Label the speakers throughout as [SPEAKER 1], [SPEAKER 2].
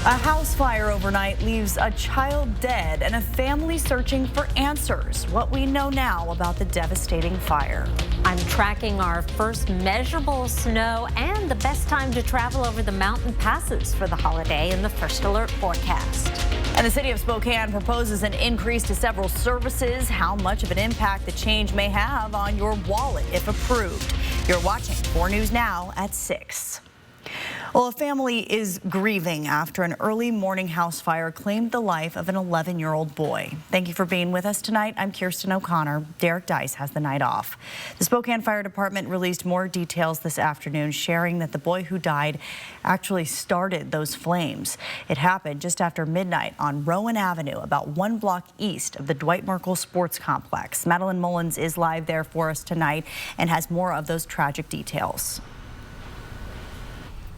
[SPEAKER 1] A house fire overnight leaves a child dead and a family searching for answers. What we know now about the devastating fire.
[SPEAKER 2] I'm tracking our first measurable snow and the best time to travel over the mountain passes for the holiday in the First Alert forecast.
[SPEAKER 1] And the city of Spokane proposes an increase to several services. How much of an impact the change may have on your wallet if approved. You're watching 4 News Now at 6. Well, a family is grieving after an early morning house fire claimed the life of an 11-year-old boy. Thank you for being with us tonight. I'm Kirsten O'Connor. Derek Dice has the night off. The Spokane Fire Department released more details this afternoon, sharing that the boy who died actually started those flames. It happened just after midnight on Rowan Avenue, about 1 block east of the Dwight Merkle Sports Complex. Madeline Mullins is live there for us tonight and has more of those tragic details.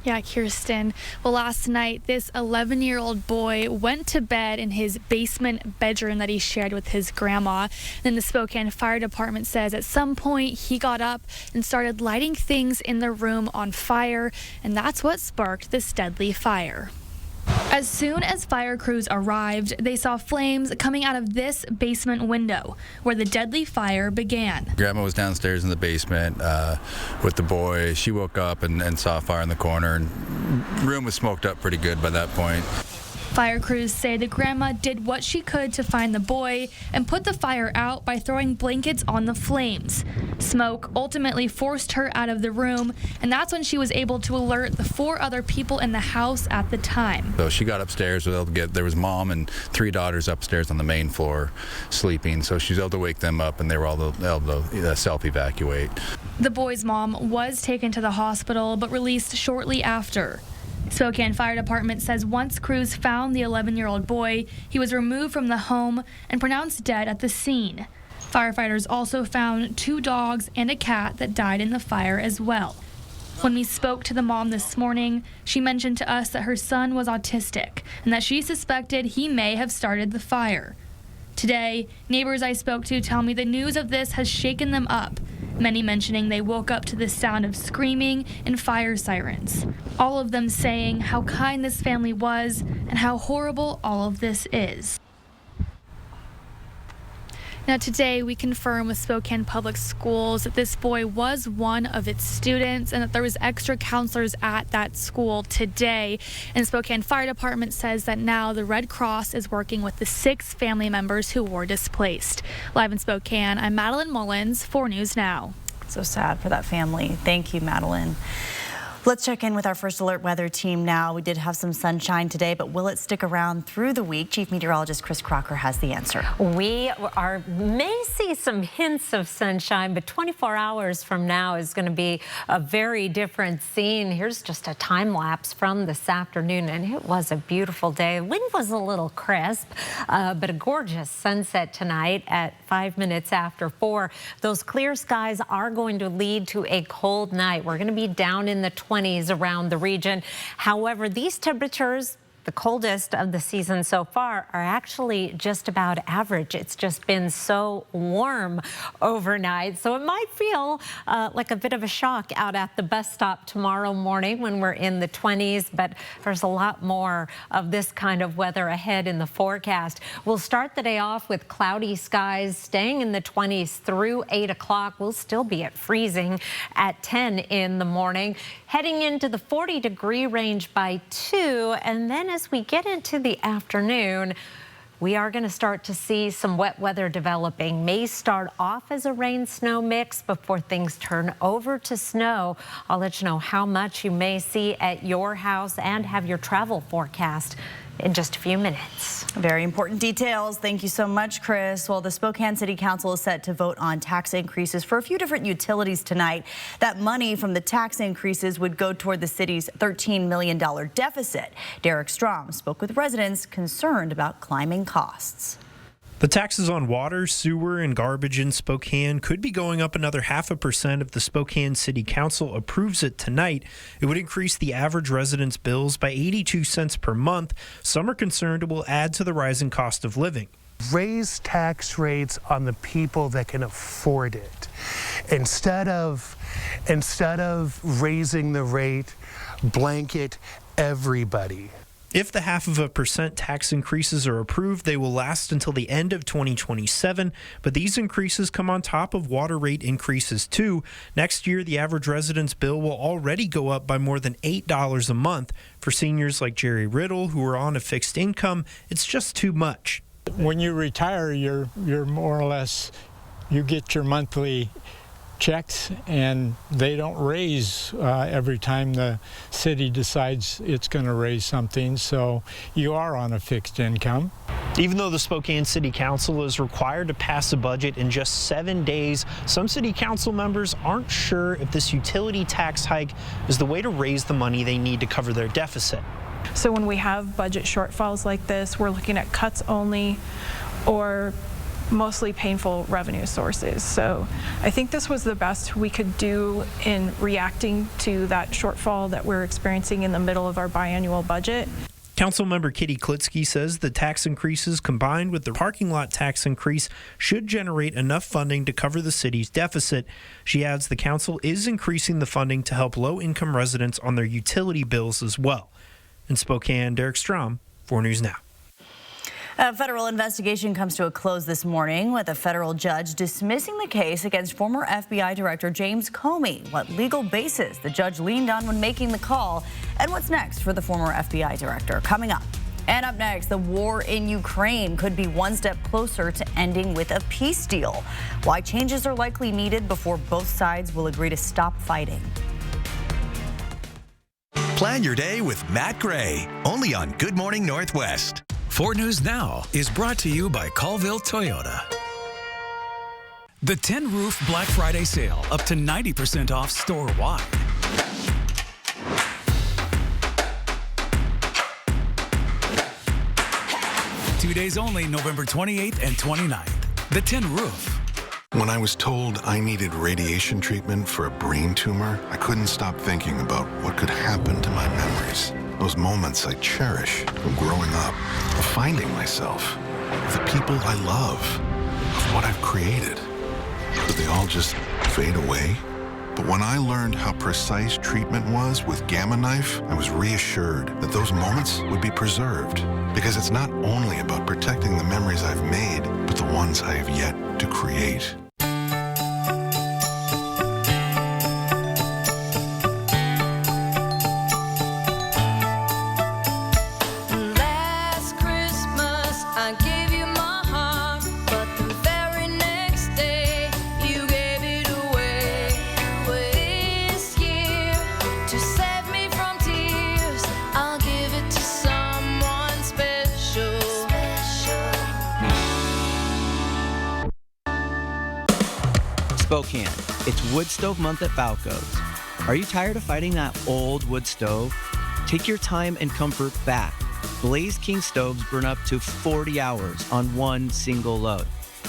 [SPEAKER 3] Yeah, Kirsten. Well, last night, this 11-year-old boy went to bed in his basement bedroom that he shared with his grandma. Then the Spokane Fire Department says at some point he got up and started lighting things in the room on fire, and that's what sparked this deadly fire. As soon as fire crews arrived, they saw flames coming out of this basement window where the deadly fire began.
[SPEAKER 4] Grandma was downstairs in the basement with the boy. She woke up and saw a fire in the corner, and the room was smoked up pretty good by that point.
[SPEAKER 3] Fire crews say the grandma did what she could to find the boy and put the fire out by throwing blankets on the flames. Smoke ultimately forced her out of the room, and that's when she was able to alert the 4 other people in the house at the time.
[SPEAKER 4] So she got upstairs, there was mom and 3 daughters upstairs on the main floor sleeping, so she was able to wake them up, and they were all able to self-evacuate.
[SPEAKER 3] The boy's mom was taken to the hospital but released shortly after. Spokane Fire Department says once crews found the 11-year-old boy, he was removed from the home and pronounced dead at the scene. Firefighters also found 2 dogs and a cat that died in the fire as well. When we spoke to the mom this morning, she mentioned to us that her son was autistic and that she suspected he may have started the fire. Today, neighbors I spoke to tell me the news of this has shaken them up, many mentioning they woke up to the sound of screaming and fire sirens. All of them saying how kind this family was and how horrible all of this is. Now today, we confirm with Spokane Public Schools that this boy was one of its students and that there was extra counselors at that school today. And Spokane Fire Department says that now the Red Cross is working with the 6 family members who were displaced. Live in Spokane, I'm Madeline Mullins, 4 News Now.
[SPEAKER 1] So sad for that family. Thank you, Madeline. Let's check in with our First Alert weather team now. We did have some sunshine today, but will it stick around through the week? Chief Meteorologist Chris Crocker has the answer.
[SPEAKER 2] We may see some hints of sunshine, but 24 hours from now is going to be a very different scene. Here's just a time lapse from this afternoon, and it was a beautiful day. The wind was a little crisp, but a gorgeous sunset tonight at 5 minutes after 4. Those clear skies are going to lead to a cold night. We're going to be down in the 20s around the region. However, these temperatures, the coldest of the season so far, are actually just about average. It's just been so warm overnight, so it might feel like a bit of a shock out at the bus stop tomorrow morning when we're in the 20s, but there's a lot more of this kind of weather ahead in the forecast. We'll start the day off with cloudy skies staying in the 20s through 8 o'clock. We'll still be at freezing at 10 in the morning, heading into the 40-degree range by 2, and then as we get into the afternoon, we are going to start to see some wet weather developing. May start off as a rain-snow mix before things turn over to snow. I'll let you know how much you may see at your house and have your travel forecast in just a few minutes.
[SPEAKER 1] Very important details. Thank you so much, Chris. Well, the Spokane City Council is set to vote on tax increases for a few different utilities tonight. That money from the tax increases would go toward the city's $13 million deficit. Derek Strom spoke with residents concerned about climbing costs.
[SPEAKER 5] The taxes on water, sewer, and garbage in Spokane could be going up another 0.5% if the Spokane City Council approves it tonight. It would increase the average resident's bills by 82 cents per month. Some are concerned it will add to the rising cost of living.
[SPEAKER 6] Raise tax rates on the people that can afford it. Instead of raising the rate, blanket everybody.
[SPEAKER 5] If the 0.5% tax increases are approved, they will last until the end of 2027, but these increases come on top of water rate increases too. Next year, the average resident's bill will already go up by more than $8 a month. For seniors like Jerry Riddle, who are on a fixed income, it's just too much.
[SPEAKER 7] When you retire, you're more or less, you get your monthly checks, and they don't raise every time the city decides it's going to raise something, so you are on a fixed income.
[SPEAKER 5] Even though the Spokane City Council is required to pass a budget in just 7 days, some city council members aren't sure if this utility tax hike is the way to raise the money they need to cover their deficit.
[SPEAKER 8] So when we have budget shortfalls like this, we're looking at cuts only or mostly painful revenue sources. So I think this was the best we could do in reacting to that shortfall that we're experiencing in the middle of our biannual budget.
[SPEAKER 5] Councilmember Kitty Klitsky says the tax increases combined with the parking lot tax increase should generate enough funding to cover the city's deficit. She adds the council is increasing the funding to help low-income residents on their utility bills as well. In Spokane, Derek Strom, 4 News Now.
[SPEAKER 1] A federal investigation comes to a close this morning with a federal judge dismissing the case against former FBI Director James Comey. What legal basis the judge leaned on when making the call, and what's next for the former FBI director, coming up. And up next, the war in Ukraine could be one step closer to ending with a peace deal. Why changes are likely needed before both sides will agree to stop fighting.
[SPEAKER 9] Plan your day with Matt Gray, only on Good Morning Northwest.
[SPEAKER 10] 4 News Now is brought to you by Colville Toyota. The Tin Roof Black Friday sale, up to 90% off store-wide. Two days only, November 28th and 29th. The Tin Roof.
[SPEAKER 11] When I was told I needed radiation treatment for a brain tumor, I couldn't stop thinking about what could happen to my memories. Those moments I cherish from growing up, of finding myself, of the people I love, of what I've created. Could they all just fade away? But when I learned how precise treatment was with Gamma Knife, I was reassured that those moments would be preserved. Because it's not only about protecting the memories I've made, but the ones I have yet to create.
[SPEAKER 12] Spokane, it's Wood Stove Month at Falco's. Are you tired of fighting that old wood stove? Take your time and comfort back. Blaze King stoves burn up to 40 hours on one single load.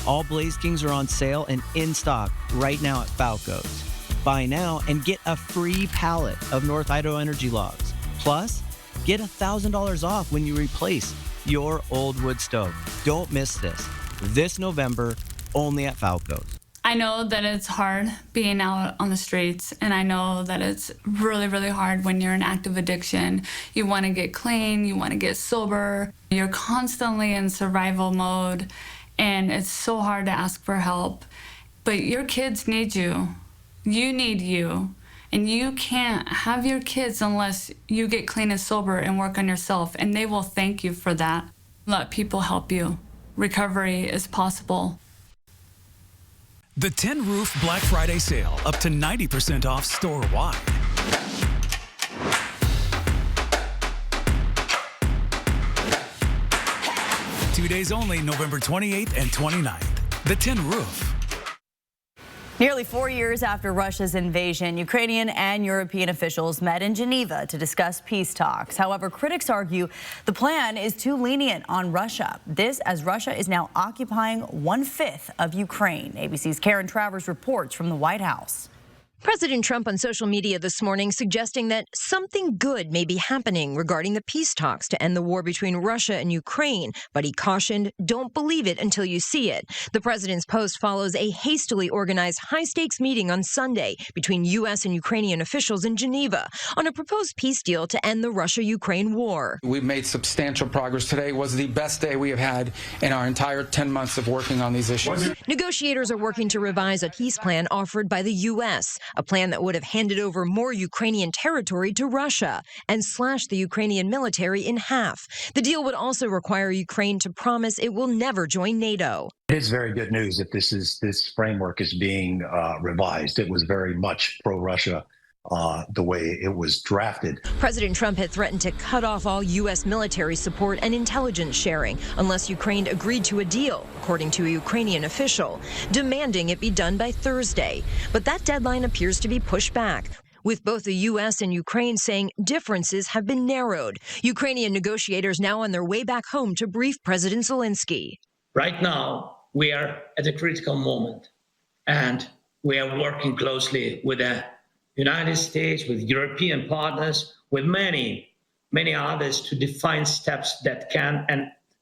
[SPEAKER 12] All Blaze Kings are on sale and in stock right now at Falco's. Buy now and get a free pallet of North Idaho Energy logs. Plus, get $1,000 off when you replace your old wood stove. Don't miss this November, only at Falco's.
[SPEAKER 13] I know that it's hard being out on the streets, and I know that it's really, really hard when you're in active addiction. You want to get clean, you want to get sober. You're constantly in survival mode, and it's so hard to ask for help. But your kids need you. You need you. And you can't have your kids unless you get clean and sober and work on yourself, and they will thank you for that. Let people help you. Recovery is possible.
[SPEAKER 10] The Tin Roof Black Friday sale, up to 90% off store-wide. Two days only, November 28th and 29th. The Tin Roof.
[SPEAKER 1] Nearly 4 years after Russia's invasion, Ukrainian and European officials met in Geneva to discuss peace talks. However, critics argue the plan is too lenient on Russia. This as Russia is now occupying 1/5 of Ukraine. ABC's Karen Travers reports from the White House.
[SPEAKER 14] President Trump on social media this morning suggesting that something good may be happening regarding the peace talks to end the war between Russia and Ukraine, but he cautioned, don't believe it until you see it. The president's post follows a hastily organized high-stakes meeting on Sunday between U.S. and Ukrainian officials in Geneva on a proposed peace deal to end the Russia-Ukraine war.
[SPEAKER 15] We've made substantial progress. Today was the best day we have had in our entire 10 months of working on these issues.
[SPEAKER 14] Negotiators are working to revise a peace plan offered by the U.S., a plan that would have handed over more Ukrainian territory to Russia and slashed the Ukrainian military in half. The deal would also require Ukraine to promise it will never join NATO.
[SPEAKER 16] It is very good news that this framework is being revised. It was very much pro-Russia the way it was drafted.
[SPEAKER 14] President Trump had threatened to cut off all U.S. military support and intelligence sharing unless Ukraine agreed to a deal, according to a Ukrainian official, demanding it be done by Thursday. But that deadline appears to be pushed back, with both the U.S. and Ukraine saying differences have been narrowed. Ukrainian negotiators now on their way back home to brief President Zelensky.
[SPEAKER 17] Right now, we are at a critical moment, and we are working closely with the United States, with European partners, with many others to define steps that can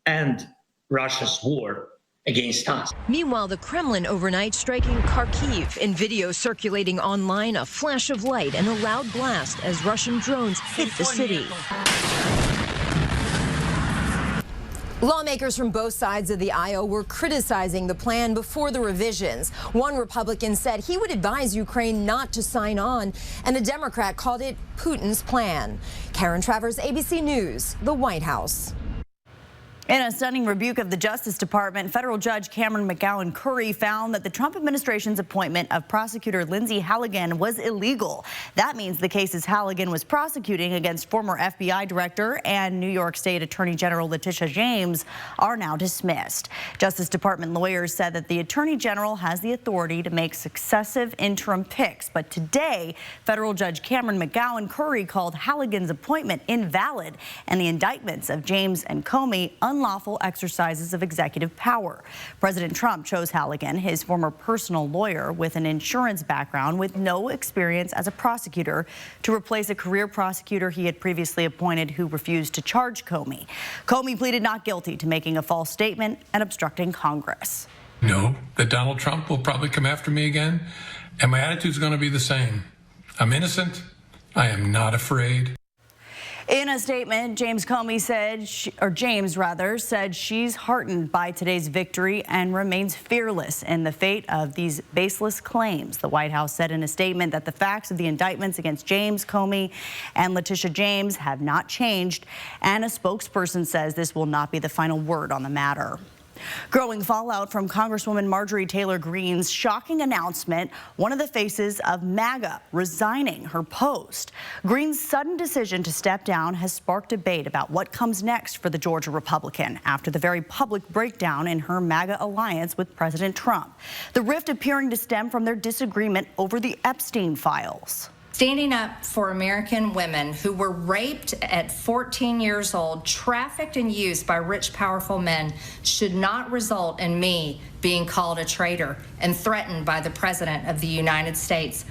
[SPEAKER 17] end Russia's war against us.
[SPEAKER 14] Meanwhile, the Kremlin overnight striking Kharkiv. In video circulating online, a flash of light and a loud blast as Russian drones hit the city.
[SPEAKER 18] Lawmakers from both sides of the aisle were criticizing the plan before the revisions. One Republican said he would advise Ukraine not to sign on, and a Democrat called it Putin's plan. Karen Travers, ABC News, the White House.
[SPEAKER 1] In a stunning rebuke of the Justice Department, federal judge Cameron McGowan Curry found that the Trump administration's appointment of prosecutor Lindsay Halligan was illegal. That means the cases Halligan was prosecuting against former FBI director and New York State Attorney General Letitia James are now dismissed. Justice Department lawyers said that the Attorney General has the authority to make successive interim picks. But today, federal judge Cameron McGowan Curry called Halligan's appointment invalid and the indictments of James and Comey unlawful exercises of executive power. President Trump chose Halligan, his former personal lawyer with an insurance background with no experience as a prosecutor, to replace a career prosecutor he had previously appointed who refused to charge Comey. Comey pleaded not guilty to making a false statement and obstructing Congress.
[SPEAKER 19] Know that Donald Trump will probably come after me again, and my attitude's going to be the same. I'm innocent. I am not afraid.
[SPEAKER 1] In a statement, James said she's heartened by today's victory and remains fearless in the fate of these baseless claims. The White House said in a statement that the facts of the indictments against James Comey and Letitia James have not changed, and a spokesperson says this will not be the final word on the matter. Growing fallout from Congresswoman Marjorie Taylor Greene's shocking announcement, one of the faces of MAGA resigning her post. Greene's sudden decision to step down has sparked debate about what comes next for the Georgia Republican after the very public breakdown in her MAGA alliance with President Trump. The rift appearing to stem from their disagreement over the Epstein files.
[SPEAKER 20] Standing up for American women who were raped at 14 years old, trafficked and used by rich, powerful men should not result in me being called a traitor and threatened by the President of the United States.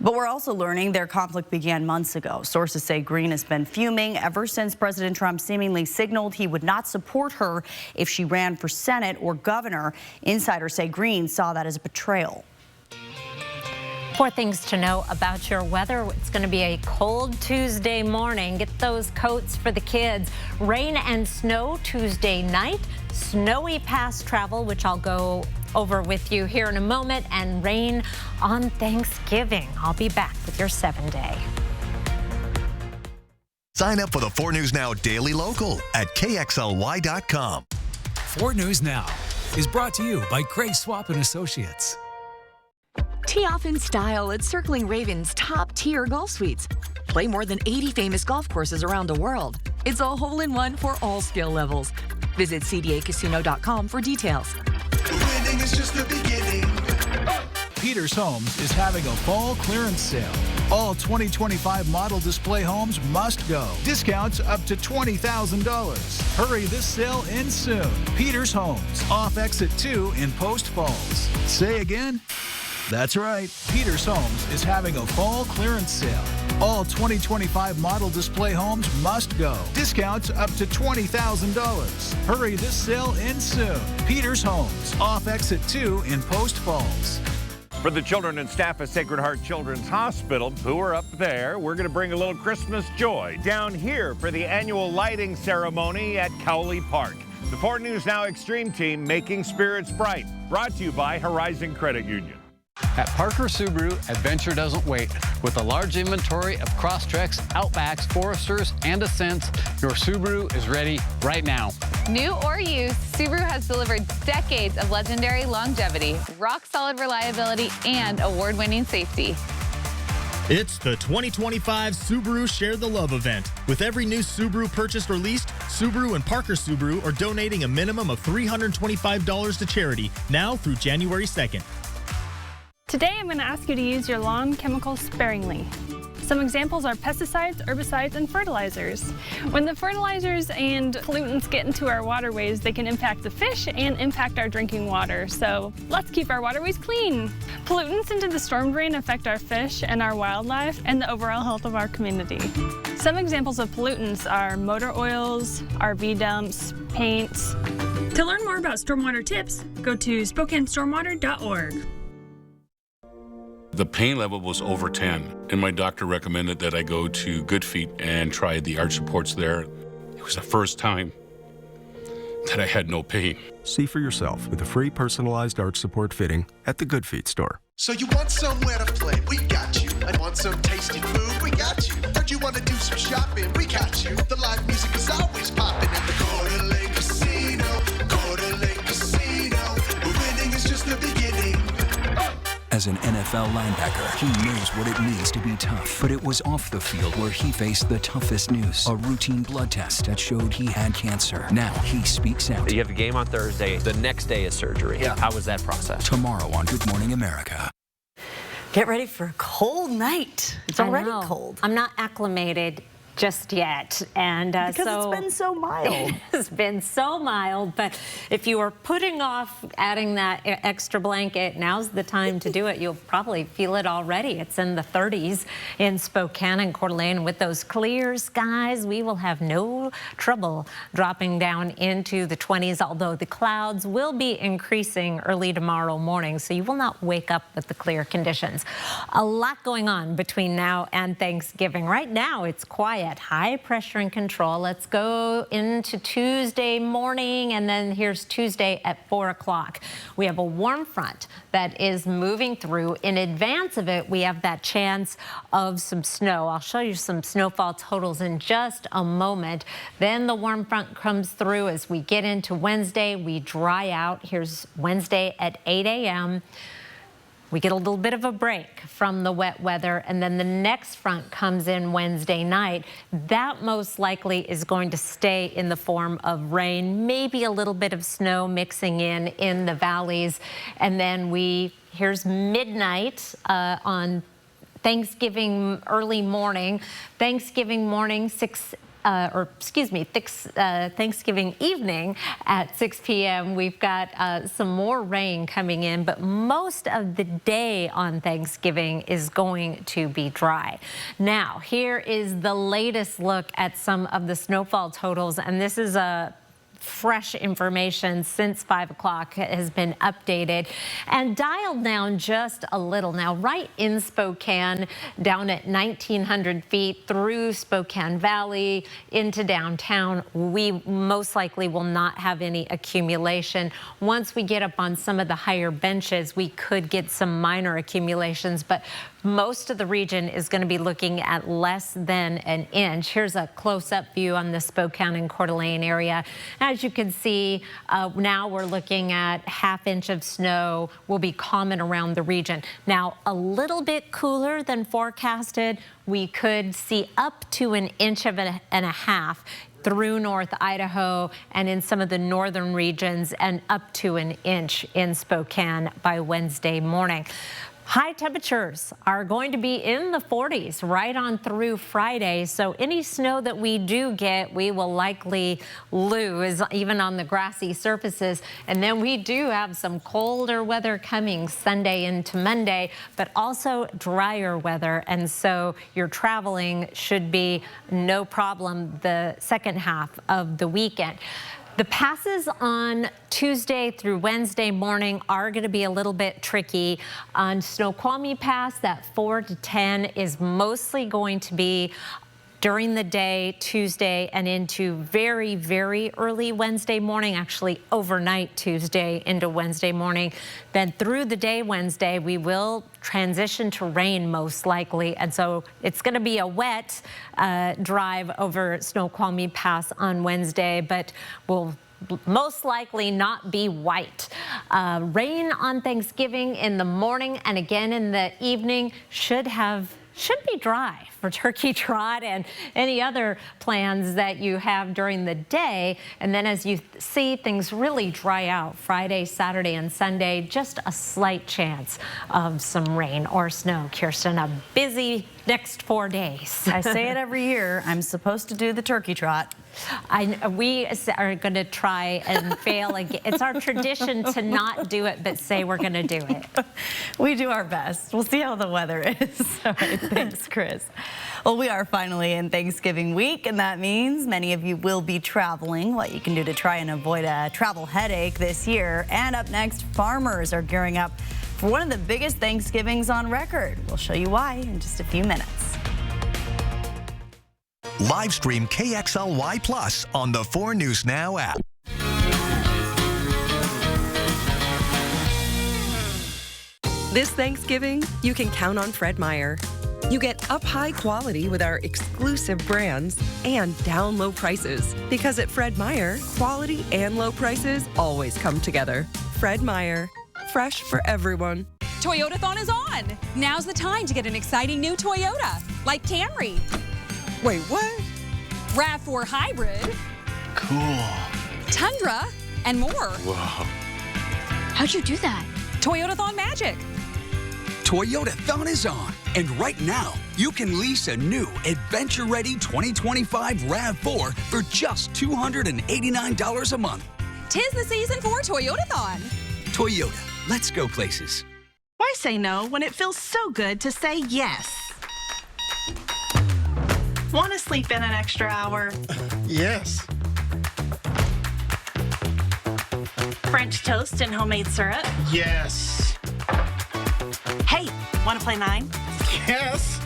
[SPEAKER 1] But we're also learning their conflict began months ago. Sources say Greene has been fuming ever since President Trump seemingly signaled he would not support her if she ran for Senate or governor. Insiders say Greene saw that as a betrayal.
[SPEAKER 2] 4 things to know about your weather. It's going to be a cold Tuesday morning. Get those coats for the kids. Rain and snow Tuesday night. Snowy pass travel, which I'll go over with you here in a moment. And rain on Thanksgiving. I'll be back with your 7-day.
[SPEAKER 9] Sign up for the 4 News Now Daily Local at KXLY.com.
[SPEAKER 10] 4 News Now is brought to you by Craig Swap & Associates.
[SPEAKER 21] Tee off in style at Circling Ravens' top-tier golf suites. Play more than 80 famous golf courses around the world. It's a hole-in-one for all skill levels. Visit CDACasino.com for details.
[SPEAKER 22] Winning is just the beginning.
[SPEAKER 23] Peters Homes is having a fall clearance sale. All 2025 model display homes must go. Discounts up to $20,000. Hurry, this sale ends soon. Peters Homes, off exit 2 in Post Falls. Say again? That's right. Peters Homes is having a fall clearance sale. All 2025 model display homes must go. Discounts up to $20,000. Hurry, this sale ends soon. Peters Homes, off exit 2 in Post Falls.
[SPEAKER 3] For the children and staff of Sacred Heart Children's Hospital, who are up there, we're going to bring a little Christmas joy down here for the annual lighting ceremony at Cowley Park. The 4 News Now Extreme team making spirits bright. Brought to you by Horizon Credit Union.
[SPEAKER 4] At Parker Subaru, adventure doesn't wait. With a large inventory of Crosstreks, Outbacks, Foresters, and Ascents, your Subaru is ready right now.
[SPEAKER 6] New or used, Subaru has delivered decades of legendary longevity, rock-solid reliability, and award-winning safety.
[SPEAKER 24] It's the 2025 Subaru Share the Love event. With every new Subaru purchased or leased, Subaru and Parker Subaru are donating a minimum of $325 to charity now through January 2nd.
[SPEAKER 25] Today I'm going to ask you to use your lawn chemicals sparingly. Some examples are pesticides, herbicides, and fertilizers. When the fertilizers and pollutants get into our waterways, they can impact the fish and impact our drinking water. So let's keep our waterways clean. Pollutants into the storm drain affect our fish and our wildlife and the overall health of our community. Some examples of pollutants are motor oils, RV dumps, paints.
[SPEAKER 26] To learn more about stormwater tips, go to SpokaneStormwater.org.
[SPEAKER 27] The pain level was over 10, and my doctor recommended that I go to Good Feet and try the arch supports there. It was the first time that I had no pain.
[SPEAKER 28] See for yourself with a free personalized arch support fitting at the Good Feet store.
[SPEAKER 22] So you want somewhere to play? We got you. I want some tasty food? We got you. Heard you want to do some shopping? We got you. The live music is always popping at the Coeur d'Alene Casino. Coeur d'Alene Casino. Winning is just the beginning.
[SPEAKER 29] As an NFL linebacker, he knows what it means to be tough. But it was off the field where he faced the toughest news. A routine blood test that showed he had cancer. Now he speaks out.
[SPEAKER 30] You have a game on Thursday. The next day is surgery. Yeah. How was that process?
[SPEAKER 29] Tomorrow on Good Morning America.
[SPEAKER 1] Get ready for a cold night. It's already cold.
[SPEAKER 2] I'm not acclimated just yet, and
[SPEAKER 1] because it's been so mild.
[SPEAKER 2] It's been so mild, but if you are putting off adding that extra blanket, now's the time to do it. You'll probably feel it already. It's in the 30s in Spokane and Coeur d'Alene. With those clear skies, we will have no trouble dropping down into the 20s, although the clouds will be increasing early tomorrow morning, so you will not wake up with the clear conditions. A lot going on between now and Thanksgiving. Right now, it's quiet. High pressure and control. Let's go into Tuesday morning, and then here's Tuesday at 4 o'clock. We have a warm front that is moving through. In advance of it, we have that chance of some snow. I'll show you some snowfall totals in just a moment. Then the warm front comes through as we get into Wednesday. We dry out. Here's Wednesday at 8 a.m. We get a little bit of a break from the wet weather, and then the next front comes in Wednesday night. That most likely is going to stay in the form of rain, maybe a little bit of snow mixing in the valleys. And then here's midnight on Thanksgiving early morning. Thanksgiving morning, Thanksgiving evening at 6 p.m. We've got some more rain coming in, but most of the day on Thanksgiving is going to be dry. Now, here is the latest look at some of the snowfall totals, and this is fresh information since 5 o'clock has been updated and dialed down just a little. Now, right in Spokane, down at 1,900 feet through Spokane Valley into downtown, we most likely will not have any accumulation. Once we get up on some of the higher benches, we could get some minor accumulations, but most of the region is going to be looking at less than an inch. Here's a close-up view on the Spokane and Coeur d'Alene area. As you can see, now we're looking at ½ inch of snow will be common around the region. Now, a little bit cooler than forecasted. We could see up to an inch and a half through North Idaho and in some of the northern regions, and up to an inch in Spokane by Wednesday morning. High temperatures are going to be in the 40s right on through Friday. So any snow that we do get, we will likely lose, even on the grassy surfaces. And then we do have some colder weather coming Sunday into Monday, but also drier weather. And so your traveling should be no problem the second half of the weekend. The passes on Tuesday through Wednesday morning are going to be a little bit tricky. On Snoqualmie Pass, that 4 to 10 is mostly going to be during the day, Tuesday, and into very, very early Wednesday morning, actually overnight Tuesday into Wednesday morning. Then through the day Wednesday, we will transition to rain most likely. And so it's going to be a wet drive over Snoqualmie Pass on Wednesday, but we'll most likely not be white. Rain on Thanksgiving in the morning and again in the evening should be dry for turkey trot and any other plans that you have during the day. And then as you see things really dry out Friday, Saturday, and Sunday, just a slight chance of some rain or snow. Kirsten, a busy next 4 days.
[SPEAKER 1] I say it every year. I'm supposed to do the turkey trot.
[SPEAKER 2] We are going to try and fail again. It's our tradition to not do it, but say we're going to do it.
[SPEAKER 1] We do our best. We'll see how the weather is. All right, thanks, Chris. Well, we are finally in Thanksgiving week, and that means many of you will be traveling. What you can do to try and avoid a travel headache this year. And up next, farmers are gearing up for one of the biggest Thanksgivings on record. We'll show you why in just a few minutes.
[SPEAKER 9] Live stream KXLY Plus on the 4 News Now app.
[SPEAKER 5] This Thanksgiving, you can count on Fred Meyer. You get up high quality with our exclusive brands and down low prices. Because at Fred Meyer, quality and low prices always come together. Fred Meyer, fresh for everyone.
[SPEAKER 7] Toyotathon is on. Now's the time to get an exciting new Toyota, like Camry.
[SPEAKER 5] Wait, what?
[SPEAKER 7] RAV4 Hybrid.
[SPEAKER 5] Cool.
[SPEAKER 7] Tundra, and more.
[SPEAKER 5] Whoa.
[SPEAKER 7] How'd you do that? Toyotathon magic.
[SPEAKER 8] Toyotathon is on, and right now, you can lease a new adventure-ready 2025 RAV4 for just $289 a month.
[SPEAKER 7] 'Tis the season for Toyotathon.
[SPEAKER 8] Toyota, let's go places.
[SPEAKER 11] Why say no when it feels so good to say yes? Want to sleep in an extra hour?
[SPEAKER 12] Yes.
[SPEAKER 11] French toast and homemade syrup?
[SPEAKER 12] Yes.
[SPEAKER 11] Hey, want to play 9?
[SPEAKER 12] Yes.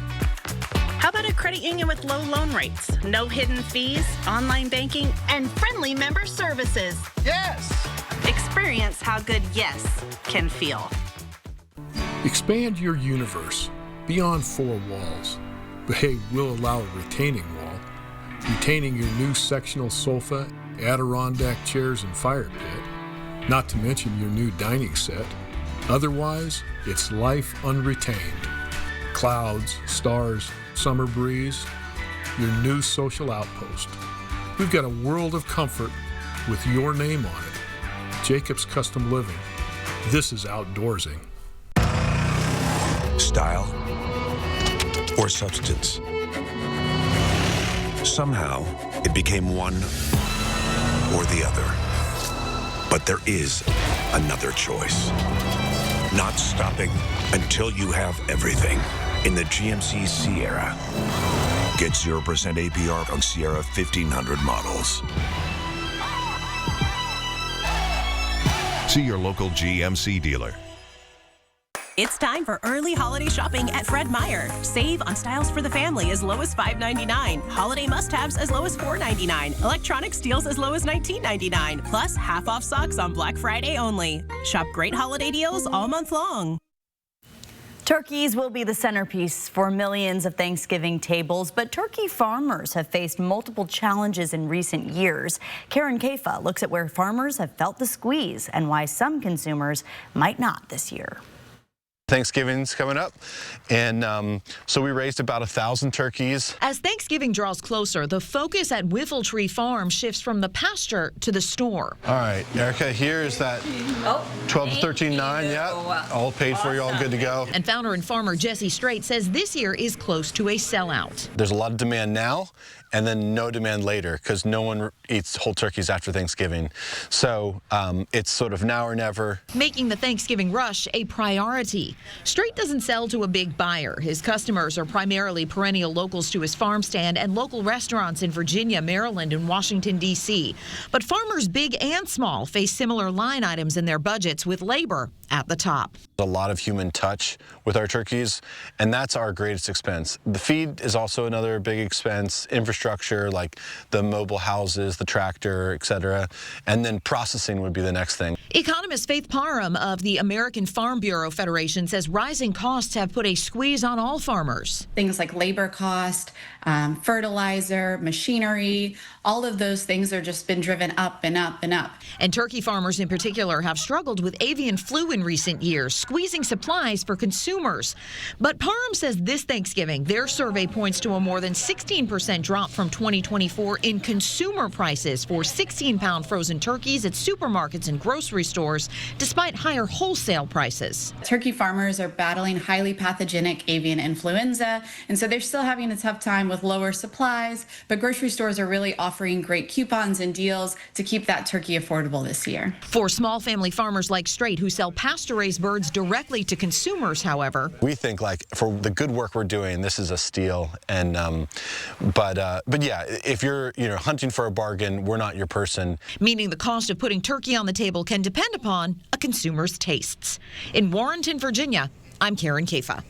[SPEAKER 11] How about a credit union with low loan rates, no hidden fees, online banking, and friendly member services?
[SPEAKER 12] Yes.
[SPEAKER 11] Experience how good yes can feel.
[SPEAKER 13] Expand your universe beyond 4 walls. But hey, we'll allow a retaining wall, retaining your new sectional sofa, Adirondack chairs, and fire pit, not to mention your new dining set. Otherwise, it's life unretained. Clouds, stars, summer breeze, your new social outpost. We've got a world of comfort with your name on it. Jacobs Custom Living. This is outdoorsing.
[SPEAKER 14] Style or substance. Somehow, it became one or the other. But there is another choice. Not stopping until you have everything in the GMC Sierra. Get 0% APR on Sierra 1500 models.
[SPEAKER 15] See your local GMC dealer.
[SPEAKER 16] It's time for early holiday shopping at Fred Meyer. Save on styles for the family as low as $5.99. Holiday must-haves as low as $4.99. Electronic steals as low as $19.99. Plus half off socks on Black Friday only. Shop great holiday deals all month long.
[SPEAKER 1] Turkeys will be the centerpiece for millions of Thanksgiving tables, but turkey farmers have faced multiple challenges in recent years. Karen Kafa looks at where farmers have felt the squeeze and why some consumers might not this year.
[SPEAKER 3] Thanksgiving's coming up, and so we raised about 1,000 turkeys.
[SPEAKER 4] As Thanksgiving draws closer, the focus at Whiffletree Farm shifts from the pasture to the store.
[SPEAKER 3] All right, Erica, here is that 12 to 13.9, yeah, all paid for, you all good to go.
[SPEAKER 4] And founder and farmer Jesse Straight says this year is close to a sellout.
[SPEAKER 3] There's a lot of demand now, and then no demand later, because no one eats whole turkeys after Thanksgiving. So it's sort of now or never.
[SPEAKER 4] Making the Thanksgiving rush a priority. Straight doesn't sell to a big buyer. His customers are primarily perennial locals to his farm stand and local restaurants in Virginia, Maryland, and Washington, D.C. But farmers big and small face similar line items in their budgets, with labor at the top.
[SPEAKER 3] A lot of human touch with our turkeys, and that's our greatest expense. The feed is also another big expense, infrastructure like the mobile houses, the tractor, etc., and then processing would be the next thing.
[SPEAKER 4] Economist Faith Parham of the American Farm Bureau Federation says rising costs have put a squeeze on all farmers.
[SPEAKER 6] Things like labor cost, fertilizer, machinery, all of those things are just been driven up and up and up.
[SPEAKER 4] And turkey farmers in particular have struggled with avian flu in recent years, squeezing supplies for consumers. But Parham says this Thanksgiving, their survey points to a more than 16% drop from 2024 in consumer prices for 16-pound frozen turkeys at supermarkets and grocery stores, despite higher wholesale prices.
[SPEAKER 6] Turkey farmers are battling highly pathogenic avian influenza, and so they're still having a tough time with lower supplies, but grocery stores are really offering great coupons and deals to keep that turkey affordable this year.
[SPEAKER 4] For small family farmers like Straight, who sell pasture-raised birds directly to consumers, however,
[SPEAKER 3] we think, like, for the good work we're doing, this is a steal. And but yeah, if you're hunting for a bargain, we're not your person.
[SPEAKER 4] Meaning the cost of putting turkey on the table can depend upon a consumer's tastes. In Warrenton, Virginia, I'm Karen Kafa.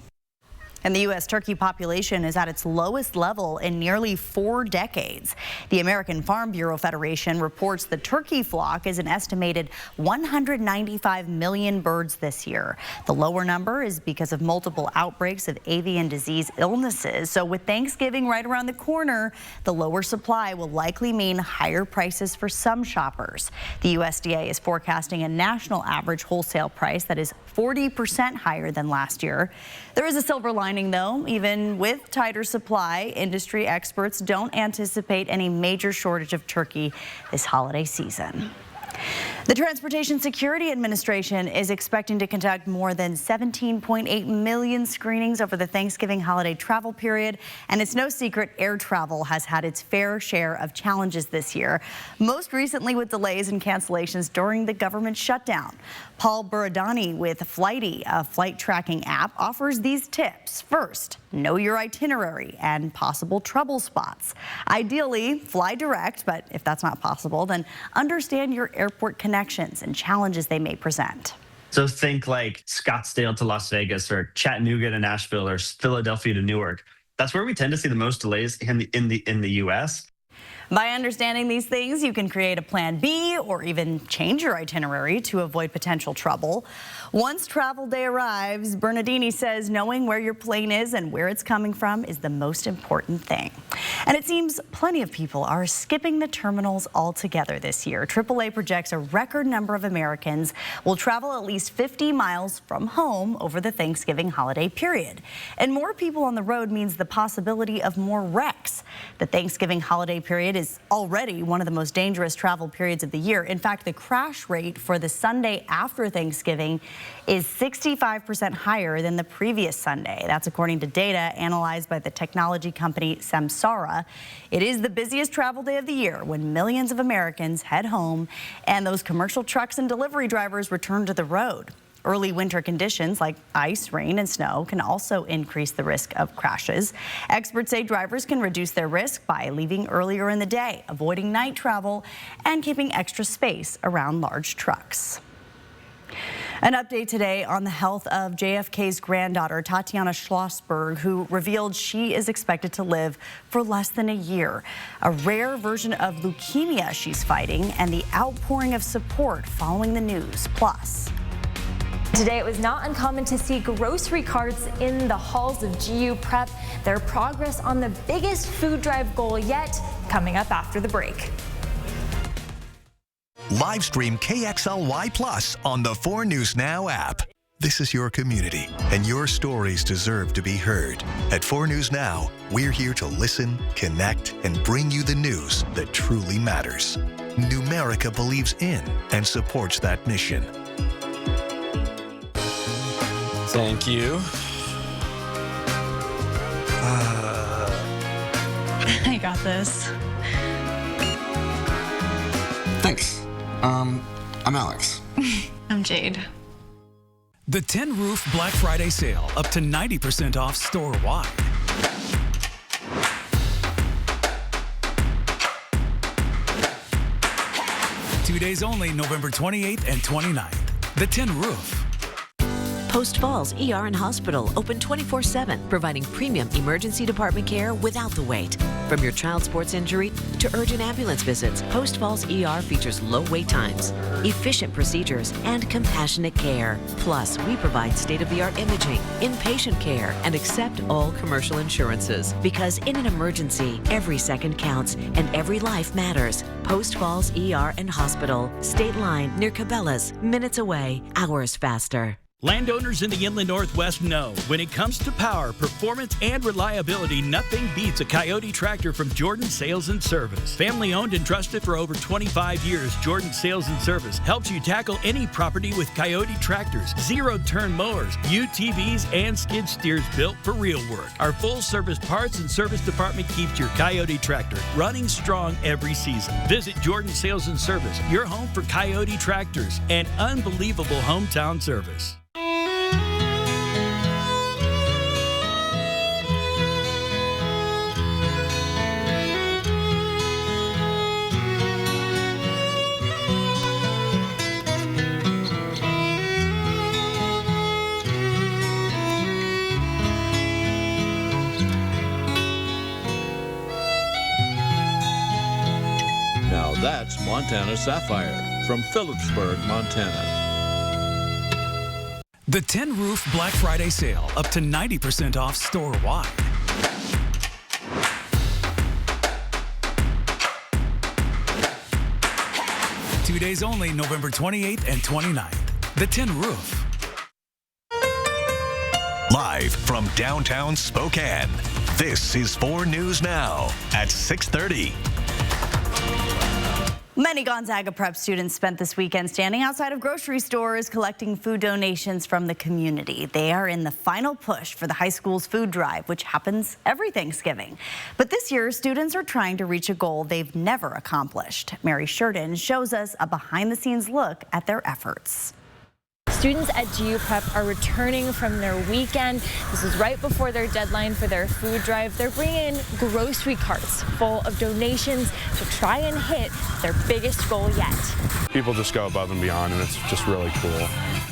[SPEAKER 1] And the U.S. turkey population is at its lowest level in nearly 4 decades. The American Farm Bureau Federation reports the turkey flock is an estimated 195 million birds this year. The lower number is because of multiple outbreaks of avian disease illnesses. So with Thanksgiving right around the corner, the lower supply will likely mean higher prices for some shoppers. The USDA is forecasting a national average wholesale price that is 40% higher than last year. There is a silver lining, though. Even with tighter supply, industry experts don't anticipate any major shortage of turkey this holiday season. The Transportation Security Administration is expecting to conduct more than 17.8 million screenings over the Thanksgiving holiday travel period. And it's no secret air travel has had its fair share of challenges this year, most recently with delays and cancellations during the government shutdown. Paul Buradani with Flighty, a flight tracking app, offers these tips. First, know your itinerary and possible trouble spots. Ideally, fly direct, but if that's not possible, then understand your airport connections and challenges they may present.
[SPEAKER 10] So think like Scottsdale to Las Vegas, or Chattanooga to Nashville, or Philadelphia to Newark. That's where we tend to see the most delays in the U.S.
[SPEAKER 1] By understanding these things, you can create a plan B or even change your itinerary to avoid potential trouble. Once travel day arrives, Bernardini says knowing where your plane is and where it's coming from is the most important thing. And it seems plenty of people are skipping the terminals altogether this year. AAA projects a record number of Americans will travel at least 50 miles from home over the Thanksgiving holiday period. And more people on the road means the possibility of more wrecks. The Thanksgiving holiday period is already one of the most dangerous travel periods of the year. In fact, the crash rate for the Sunday after Thanksgiving is 65% higher than the previous Sunday. That's according to data analyzed by the technology company Samsara. It is the busiest travel day of the year when millions of Americans head home and those commercial trucks and delivery drivers return to the road. Early winter conditions like ice, rain, and snow can also increase the risk of crashes. Experts say drivers can reduce their risk by leaving earlier in the day, avoiding night travel, and keeping extra space around large trucks. An update today on the health of JFK's granddaughter, Tatiana Schlossberg, who revealed she is expected to live for less than a year. A rare version of leukemia she's fighting, and the outpouring of support following the news. Plus,
[SPEAKER 17] today, it was not uncommon to see grocery carts in the halls of GU Prep. Their progress on the biggest food drive goal yet, coming up after the break.
[SPEAKER 9] Live stream KXLY Plus on the 4 News Now app. This is your community, and your stories deserve to be heard. At 4 News Now, we're here to listen, connect, and bring you the news that truly matters. Numerica believes in and supports that mission.
[SPEAKER 18] Thank you.
[SPEAKER 19] I got this.
[SPEAKER 12] Thanks. I'm Alex.
[SPEAKER 19] I'm Jade.
[SPEAKER 20] The Tin Roof Black Friday sale, up to 90% off store-wide. Two days only, November 28th and 29th. The Tin Roof.
[SPEAKER 21] Post Falls ER and Hospital, open 24/7, providing premium emergency department care without the wait. From your child sports injury to urgent ambulance visits, Post Falls ER features low wait times, efficient procedures, and compassionate care. Plus, we provide state-of-the-art imaging, inpatient care, and accept all commercial insurances. Because in an emergency, every second counts and every life matters. Post Falls ER and Hospital, State Line near Cabela's, minutes away, hours faster.
[SPEAKER 23] Landowners in the Inland Northwest know when it comes to power, performance, and reliability, nothing beats a Coyote tractor from Jordan Sales and Service. Family owned and trusted for over 25 years, Jordan Sales and Service helps you tackle any property with Coyote tractors, zero-turn mowers, UTVs, and skid steers built for real work. Our full-service parts and service department keeps your Coyote tractor running strong every season. Visit Jordan Sales and Service, your home for Coyote tractors and unbelievable hometown service.
[SPEAKER 24] Now that's Montana Sapphire from Phillipsburg, Montana.
[SPEAKER 20] The Tin Roof Black Friday sale, up to 90% off store-wide. Two days only, November 28th and 29th. The Tin Roof.
[SPEAKER 9] Live from downtown Spokane, this is 4 News Now at 6:30.
[SPEAKER 1] Many Gonzaga Prep students spent this weekend standing outside of grocery stores collecting food donations from the community. They are in the final push for the high school's food drive, which happens every Thanksgiving. But this year, students are trying to reach a goal they've never accomplished. Mary Sheridan shows us a behind-the-scenes look at their efforts.
[SPEAKER 17] Students at GU Prep are returning from their weekend. This is right before their deadline for their food drive. They're bringing in grocery carts full of donations to try and hit their biggest goal yet.
[SPEAKER 25] People just go above and beyond, and it's just really cool.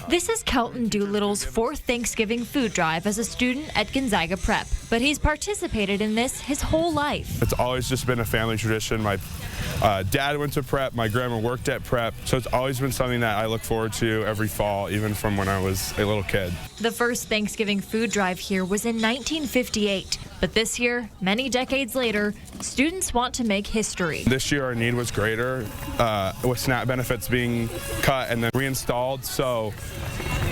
[SPEAKER 17] This is Kelton Doolittle's fourth Thanksgiving food drive as a student at Gonzaga Prep, but he's participated in this his whole life.
[SPEAKER 25] It's always just been a family tradition. My dad went to Prep, my grandma worked at Prep, so it's always been something that I look forward to every fall, even from when I was a little kid.
[SPEAKER 17] The first Thanksgiving food drive here was in 1958, but this year, many decades later, students want to make history.
[SPEAKER 25] This year our need was greater, with SNAP benefits being cut and then reinstalled, so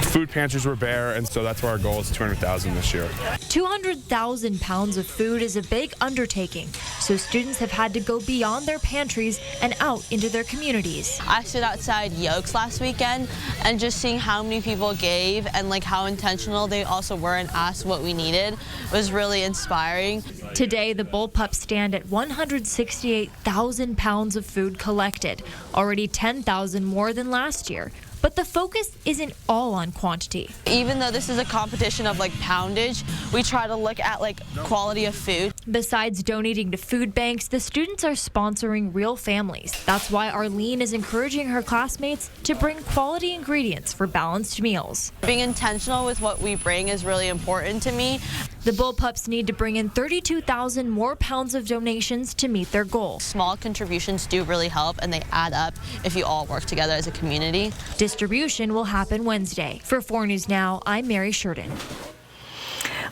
[SPEAKER 25] food pantries were bare, and so that's where our goal is, 200,000 this year.
[SPEAKER 17] 200,000 pounds of food is a big undertaking, so students have had to go beyond their pantries and out into their communities.
[SPEAKER 26] I stood outside Yokes last weekend, and just seeing how many people gave and like how intentional they also were and asked what we needed was really inspiring.
[SPEAKER 17] Today, the Bullpup stand at 168,000 pounds of food collected, already 10,000 more than last year. But the focus isn't all on quantity.
[SPEAKER 26] Even though this is a competition of like poundage, we try to look at like quality of food.
[SPEAKER 17] Besides donating to food banks, the students are sponsoring real families. That's why Arlene is encouraging her classmates to bring quality ingredients for balanced meals.
[SPEAKER 26] Being intentional with what we bring is really important to me.
[SPEAKER 17] The Bullpups need to bring in 32,000 more pounds of donations to meet their goal.
[SPEAKER 26] Small contributions do really help, and they add up if you all work together as a community.
[SPEAKER 17] Distribution will happen Wednesday. For 4 News Now, I'm Mary Sheridan.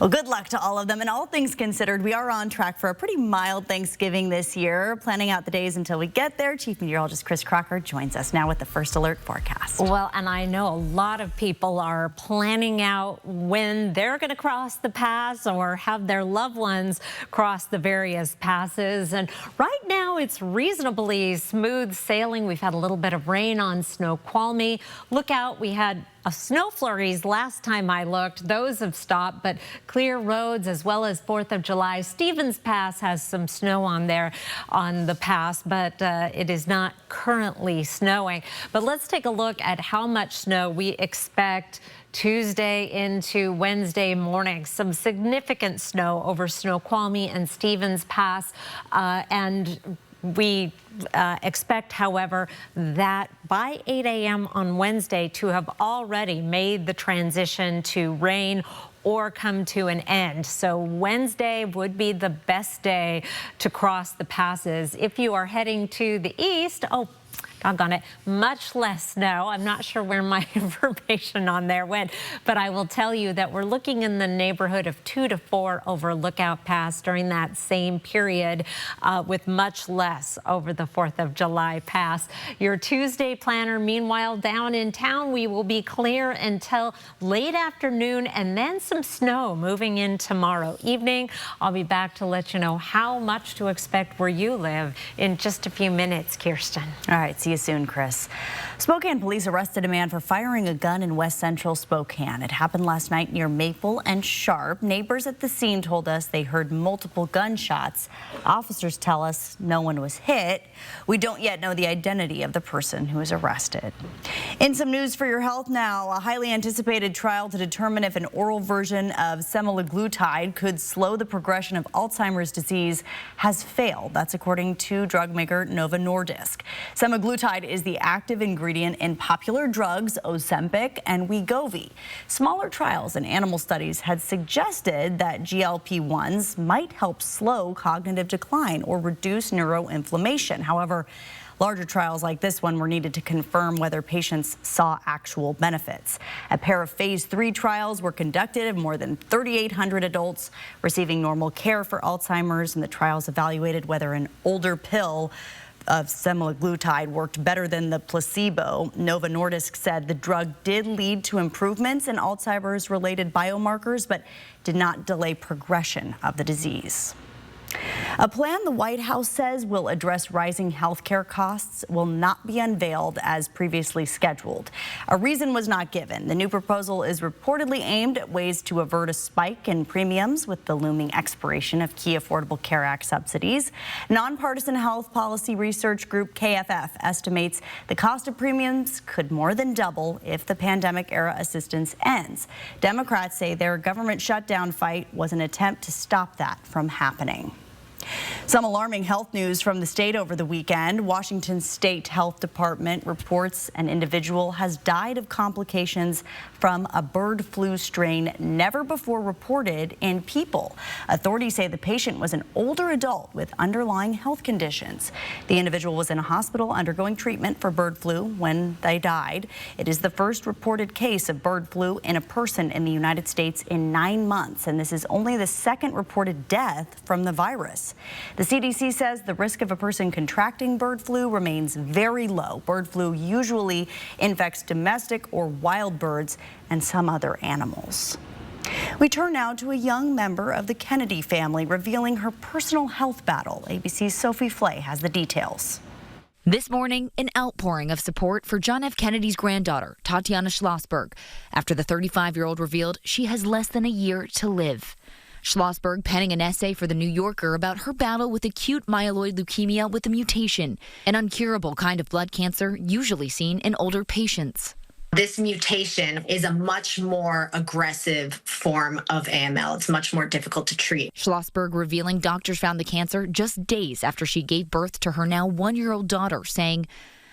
[SPEAKER 1] Well, good luck to all of them. And all things considered, we are on track for a pretty mild Thanksgiving this year. Planning out the days until we get there, Chief Meteorologist Chris Crocker joins us now with the First Alert forecast.
[SPEAKER 2] Well, and I know a lot of people are planning out when they're going to cross the pass or have their loved ones cross the various passes. And right now, it's reasonably smooth sailing. We've had a little bit of rain on Snoqualmie. Look out, we had snow flurries last time I looked. Those have stopped, but clear roads as well as 4th of July. Stevens Pass has some snow on there on the pass, but it is not currently snowing. But let's take a look at how much snow we expect Tuesday into Wednesday morning. Some significant snow over Snoqualmie and Stevens Pass, and we expect, however, that by 8 a.m. on Wednesday to have already made the transition to rain or come to an end. So Wednesday would be the best day to cross the passes. If you are heading to the east, doggone it, much less snow. I'm not sure where my information on there went, but I will tell you that we're looking in the neighborhood of 2 to 4 over Lookout Pass during that same period, with much less over the 4th of July pass. Your Tuesday planner, meanwhile, down in town, we will be clear until late afternoon and then some snow moving in tomorrow evening. I'll be back to let you know how much to expect where you live in just a few minutes, Kirsten.
[SPEAKER 1] All right, see you soon, Chris. Spokane police arrested a man for firing a gun in West Central Spokane. It happened last night near Maple and Sharp. Neighbors at the scene told us they heard multiple gunshots. Officers tell us no one was hit. We don't yet know the identity of the person who was arrested. In some news for your health now, a highly anticipated trial to determine if an oral version of semaglutide could slow the progression of Alzheimer's disease has failed. That's according to drug maker Novo Nordisk. Semaglutide is the active ingredient in popular drugs Ozempic and Wegovy. Smaller trials and animal studies had suggested that GLP-1s might help slow cognitive decline or reduce neuroinflammation. However, larger trials like this one were needed to confirm whether patients saw actual benefits. A pair of phase 3 trials were conducted of more than 3,800 adults receiving normal care for Alzheimer's, and the trials evaluated whether an older pill of semaglutide worked better than the placebo. Novo Nordisk said the drug did lead to improvements in Alzheimer's-related biomarkers, but did not delay progression of the disease. A plan the White House says will address rising health care costs will not be unveiled as previously scheduled. A reason was not given. The new proposal is reportedly aimed at ways to avert a spike in premiums with the looming expiration of key Affordable Care Act subsidies. Nonpartisan health policy research group KFF estimates the cost of premiums could more than double if the pandemic-era assistance ends. Democrats say their government shutdown fight was an attempt to stop that from happening. Some alarming health news from the state over the weekend. Washington State Health Department reports an individual has died of complications from a bird flu strain never before reported in people. Authorities say the patient was an older adult with underlying health conditions. The individual was in a hospital undergoing treatment for bird flu when they died. It is the first reported case of bird flu in a person in the United States in 9 months, and this is only the second reported death from the virus. The CDC says the risk of a person contracting bird flu remains very low. Bird flu usually infects domestic or wild birds and some other animals. We turn now to a young member of the Kennedy family revealing her personal health battle. ABC's Sophie Flay has the details.
[SPEAKER 5] This morning, an outpouring of support for John F. Kennedy's granddaughter, Tatiana Schlossberg, after the 35-year-old revealed she has less than a year to live. Schlossberg penning an essay for The New Yorker about her battle with acute myeloid leukemia with a mutation, an incurable kind of blood cancer usually seen in older patients.
[SPEAKER 7] This mutation is a much more aggressive form of AML. It's much more difficult to treat.
[SPEAKER 5] Schlossberg revealing doctors found the cancer just days after she gave birth to her now 1-year-old daughter, saying,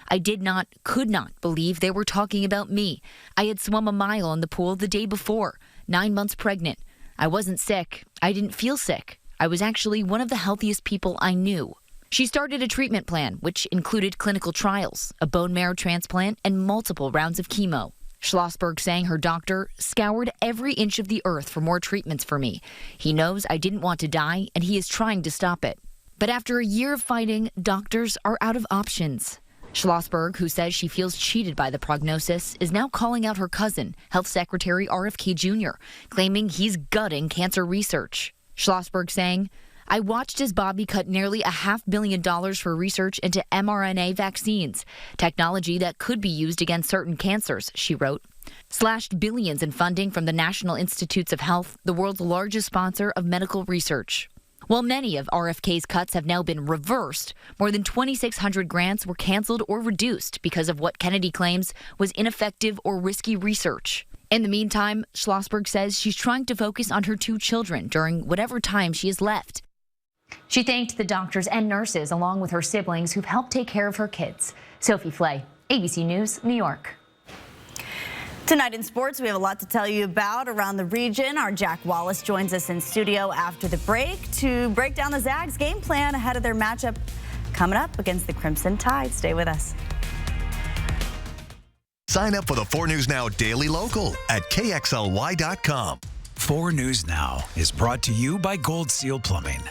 [SPEAKER 5] "I could not believe they were talking about me. I had swum a mile in the pool the day before, 9 months pregnant. I wasn't sick. I didn't feel sick. I was actually one of the healthiest people I knew." She started a treatment plan, which included clinical trials, a bone marrow transplant, and multiple rounds of chemo. Schlossberg saying her doctor scoured every inch of the earth for more treatments for me. He knows I didn't want to die, and he is trying to stop it. But after a year of fighting, doctors are out of options. Schlossberg, who says she feels cheated by the prognosis, is now calling out her cousin, Health Secretary RFK Jr., claiming he's gutting cancer research. Schlossberg saying, I watched as Bobby cut nearly $500 million for research into mRNA vaccines, technology that could be used against certain cancers, she wrote. Slashed billions in funding from the National Institutes of Health, the world's largest sponsor of medical research. While many of RFK's cuts have now been reversed, more than 2,600 grants were canceled or reduced because of what Kennedy claims was ineffective or risky research. In the meantime, Schlossberg says she's trying to focus on her 2 children during whatever time she has left. She thanked the doctors and nurses, along with her siblings, who've helped take care of her kids. Sophie Flay, ABC News, New York.
[SPEAKER 1] Tonight in sports, we have a lot to tell you about around the region. Our Jack Wallace joins us in studio after the break to break down the Zags game plan ahead of their matchup coming up against the Crimson Tide. Stay with us.
[SPEAKER 9] Sign up for the 4 News Now Daily Local at KXLY.com.
[SPEAKER 20] 4 News Now is brought to you by Gold Seal Plumbing.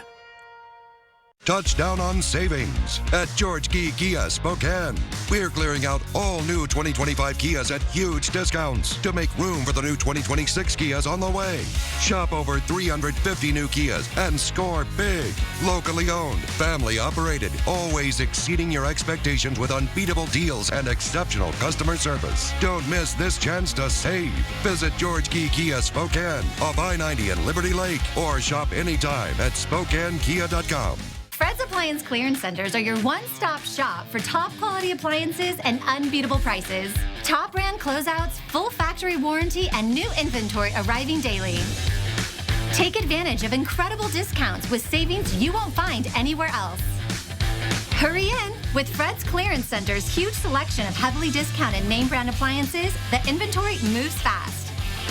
[SPEAKER 8] Touchdown on savings at George Key Kia Spokane. We're clearing out all new 2025 Kias at huge discounts to make room for the new 2026 Kias on the way. Shop over 350 new Kias and score big. Locally owned, family operated, always exceeding your expectations with unbeatable deals and exceptional customer service. Don't miss this chance to save. Visit George Key Kia Spokane off I-90 and Liberty Lake, or shop anytime at SpokaneKia.com.
[SPEAKER 11] Fred's Appliance Clearance Centers are your one-stop shop for top-quality appliances and unbeatable prices. Top brand closeouts, full factory warranty, and new inventory arriving daily. Take advantage of incredible discounts with savings you won't find anywhere else. Hurry in! With Fred's Clearance Center's huge selection of heavily discounted name brand appliances, the inventory moves fast.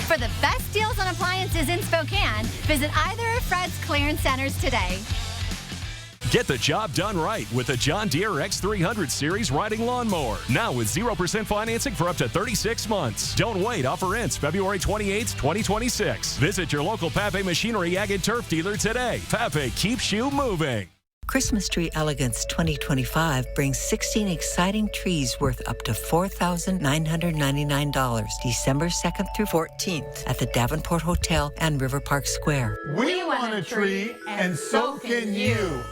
[SPEAKER 11] For the best deals on appliances in Spokane, visit either of Fred's Clearance Centers today.
[SPEAKER 13] Get the job done right with the John Deere X300 Series riding lawnmower. Now with 0% financing for up to 36 months. Don't wait. Offer ends February 28, 2026. Visit your local Pape Machinery Ag and Turf dealer today. Pape keeps you moving.
[SPEAKER 14] Christmas Tree Elegance 2025 brings 16 exciting trees worth up to $4,999 December 2nd through 14th at the Davenport Hotel and River Park Square.
[SPEAKER 15] We want a tree, and so can you.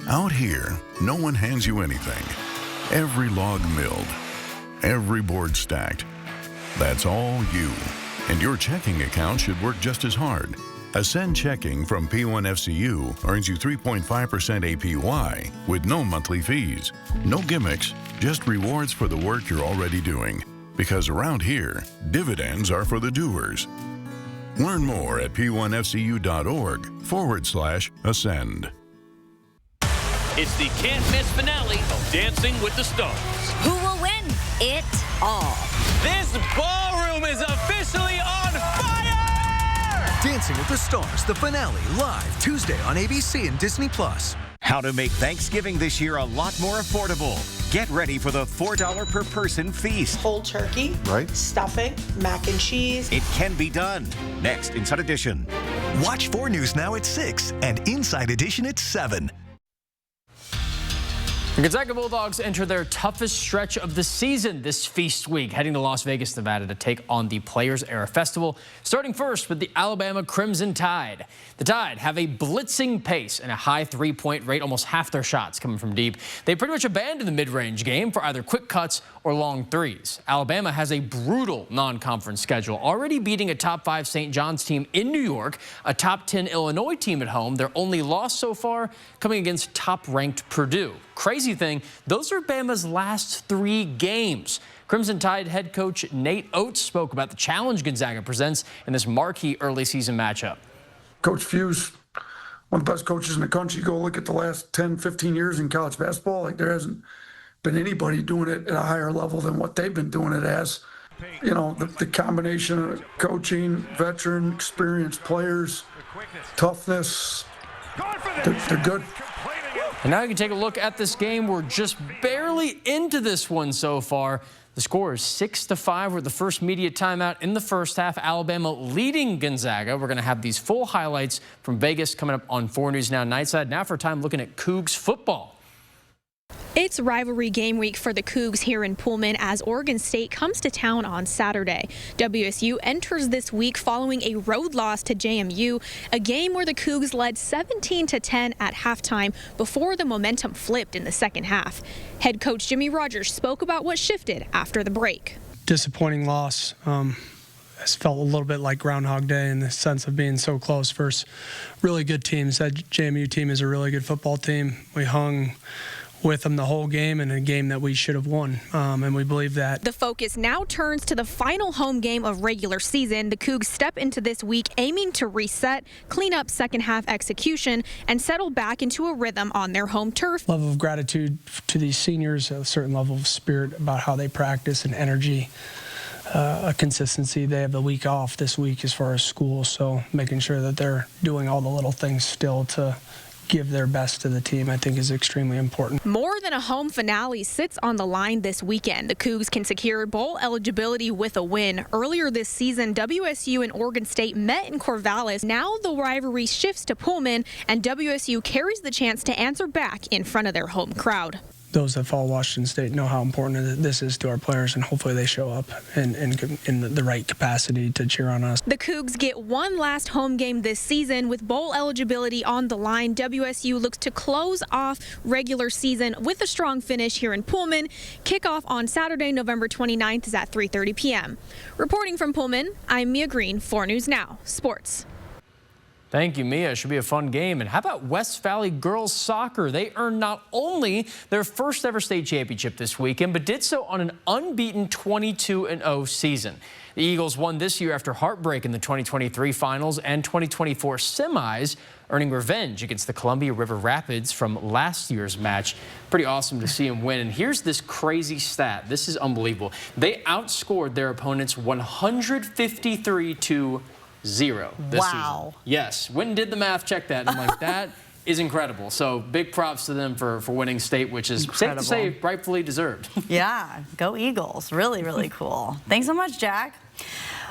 [SPEAKER 22] Out here, no one hands you anything. Every log milled, every board stacked. That's all you. And your checking account should work just as hard. Ascend Checking from P1FCU earns you 3.5% APY with no monthly fees. No gimmicks, just rewards for the work you're already doing. Because around here, dividends are for the doers. Learn more at p1fcu.org/ascend.
[SPEAKER 27] It's the can't-miss finale of Dancing with the Stars.
[SPEAKER 28] Who will win it all?
[SPEAKER 27] This ballroom is officially on fire!
[SPEAKER 29] Dancing with the Stars, the finale, live Tuesday on ABC and Disney+.
[SPEAKER 30] How to make Thanksgiving this year a lot more affordable. Get ready for the $4 per person feast.
[SPEAKER 31] Whole turkey,
[SPEAKER 29] right?
[SPEAKER 31] Stuffing, mac and cheese.
[SPEAKER 30] It can be done. Next, Inside Edition.
[SPEAKER 9] Watch 4 News Now at 6 and Inside Edition at 7.
[SPEAKER 32] The Gonzaga Bulldogs enter their toughest stretch of the season this feast week, heading to Las Vegas, Nevada to take on the Players Era Festival, starting first with the Alabama Crimson Tide. The Tide have a blitzing pace and a high three-point rate, almost half their shots coming from deep. They pretty much abandoned the mid-range game for either quick cuts or long threes. Alabama has a brutal non-conference schedule, already beating a top-5 St. John's team in New York, a top-10 Illinois team at home. Their only loss so far coming against top-ranked Purdue. Crazy thing, those are Bama's last 3 games. Crimson Tide head coach Nate Oates spoke about the challenge Gonzaga presents in this marquee early season matchup.
[SPEAKER 33] Coach Few's one of the best coaches in the country. Go look at the last 10, 15 years in college basketball. Like, there hasn't been anybody doing it at a higher level than what they've been doing it as. You know, the combination of coaching, veteran, experienced players, toughness, they're good.
[SPEAKER 32] And now you can take a look at this game. We're just barely into this one so far. The score is 6-5. We're at the first media timeout in the first half. Alabama leading Gonzaga. We're going to have these full highlights from Vegas coming up on 4 News Now Nightside. Now for a time looking at Cougs football.
[SPEAKER 3] It's rivalry game week for the Cougs here in Pullman as Oregon State comes to town on Saturday. WSU enters this week following a road loss to JMU, a game where the Cougs led 17-10 at halftime before the momentum flipped in the second half. Head coach Jimmy Rogers spoke about what shifted after the break.
[SPEAKER 4] Disappointing loss. It's felt a little bit like Groundhog Day in the sense of being so close versus really good teams. That JMU team is a really good football team. We hung with them the whole game in a game that we should have won, and we believe that.
[SPEAKER 3] The focus now turns to the final home game of regular season. The Cougs step into this week aiming to reset, clean up second half execution, and settle back into a rhythm on their home turf.
[SPEAKER 4] Level of gratitude to these seniors, a certain level of spirit about how they practice and energy. A consistency. They have the week off this week as far as school, so making sure that they're doing all the little things still to give their best to the team, I think, is extremely important.
[SPEAKER 3] More than a home finale sits on the line this weekend. The Cougs can secure bowl eligibility with a win. Earlier this season, WSU and Oregon State met in Corvallis. Now the rivalry shifts to Pullman, and WSU carries the chance to answer back in front of their home crowd.
[SPEAKER 4] Those that follow Washington State know how important this is to our players, and hopefully they show up in the right capacity to cheer on us.
[SPEAKER 3] The Cougs get one last home game this season with bowl eligibility on the line. WSU looks to close off regular season with a strong finish here in Pullman. Kickoff on Saturday, November 29th is at 3:30 p.m. Reporting from Pullman, I'm Mia Green, 4 News Now Sports.
[SPEAKER 32] Thank you, Mia. It should be a fun game. And how about West Valley girls soccer? They earned not only their first ever state championship this weekend, but did so on an unbeaten 22-0 season. The Eagles won this year after heartbreak in the 2023 finals and 2024 semis, earning revenge against the Columbia River Rapids from last year's match. Pretty awesome to see them win. And here's this crazy stat. This is unbelievable. They outscored their opponents 153-0 this season. Yes, Winton did the math, check that. I'm like, that is incredible. So big props to them for winning state, which is safe to say rightfully deserved.
[SPEAKER 1] Yeah, go Eagles. Really, really cool. Thanks so much, Jack.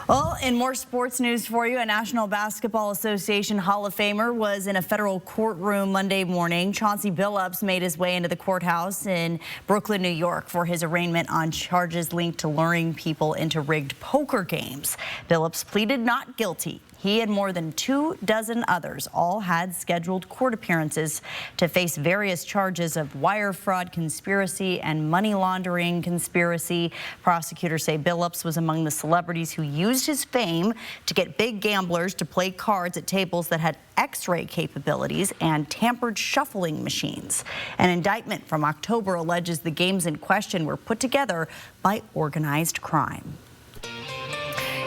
[SPEAKER 1] Well, in more sports news for you, a National Basketball Association Hall of Famer was in a federal courtroom Monday morning. Chauncey Billups made his way into the courthouse in Brooklyn, New York for his arraignment on charges linked to luring people into rigged poker games. Billups pleaded not guilty. He and more than 24 others all had scheduled court appearances to face various charges of wire fraud conspiracy and money laundering conspiracy. Prosecutors say Billups was among the celebrities who used his fame to get big gamblers to play cards at tables that had X-ray capabilities and tampered shuffling machines. An indictment from October alleges the games in question were put together by organized crime.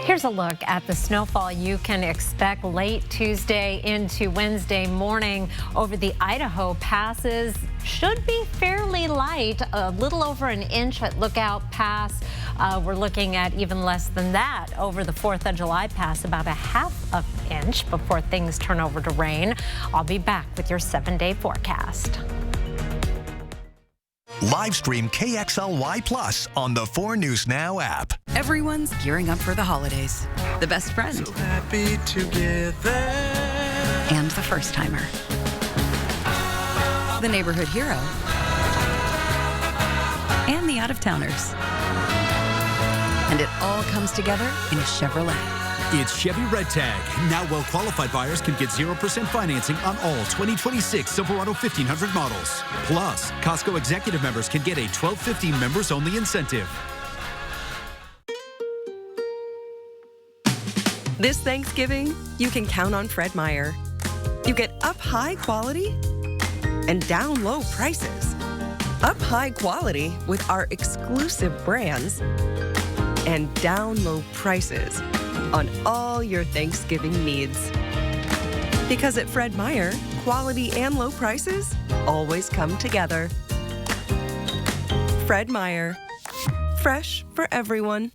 [SPEAKER 2] Here's a look at the snowfall you can expect late Tuesday into Wednesday morning over the Idaho passes. Should be fairly light, a little over an inch at Lookout Pass. We're looking at even less than that over the 4th of July Pass, about a ½ inch before things turn over to rain. I'll be back with your 7-day forecast.
[SPEAKER 9] Live stream KXLY Plus on the 4 News Now app.
[SPEAKER 6] Everyone's gearing up for the holidays. The best friend.
[SPEAKER 15] So happy together.
[SPEAKER 6] And the first timer. The neighborhood hero. And the out-of-towners. And it all comes together in a Chevrolet.
[SPEAKER 10] It's Chevy Red Tag. Now well-qualified buyers can get 0% financing on all 2026 Silverado 1500 models. Plus, Costco executive members can get a 1215 members-only incentive.
[SPEAKER 12] This Thanksgiving, you can count on Fred Meyer. You get up high quality and down low prices. Up high quality with our exclusive brands and down low prices on all your Thanksgiving needs. Because at Fred Meyer, quality and low prices always come together. Fred Meyer, fresh for everyone.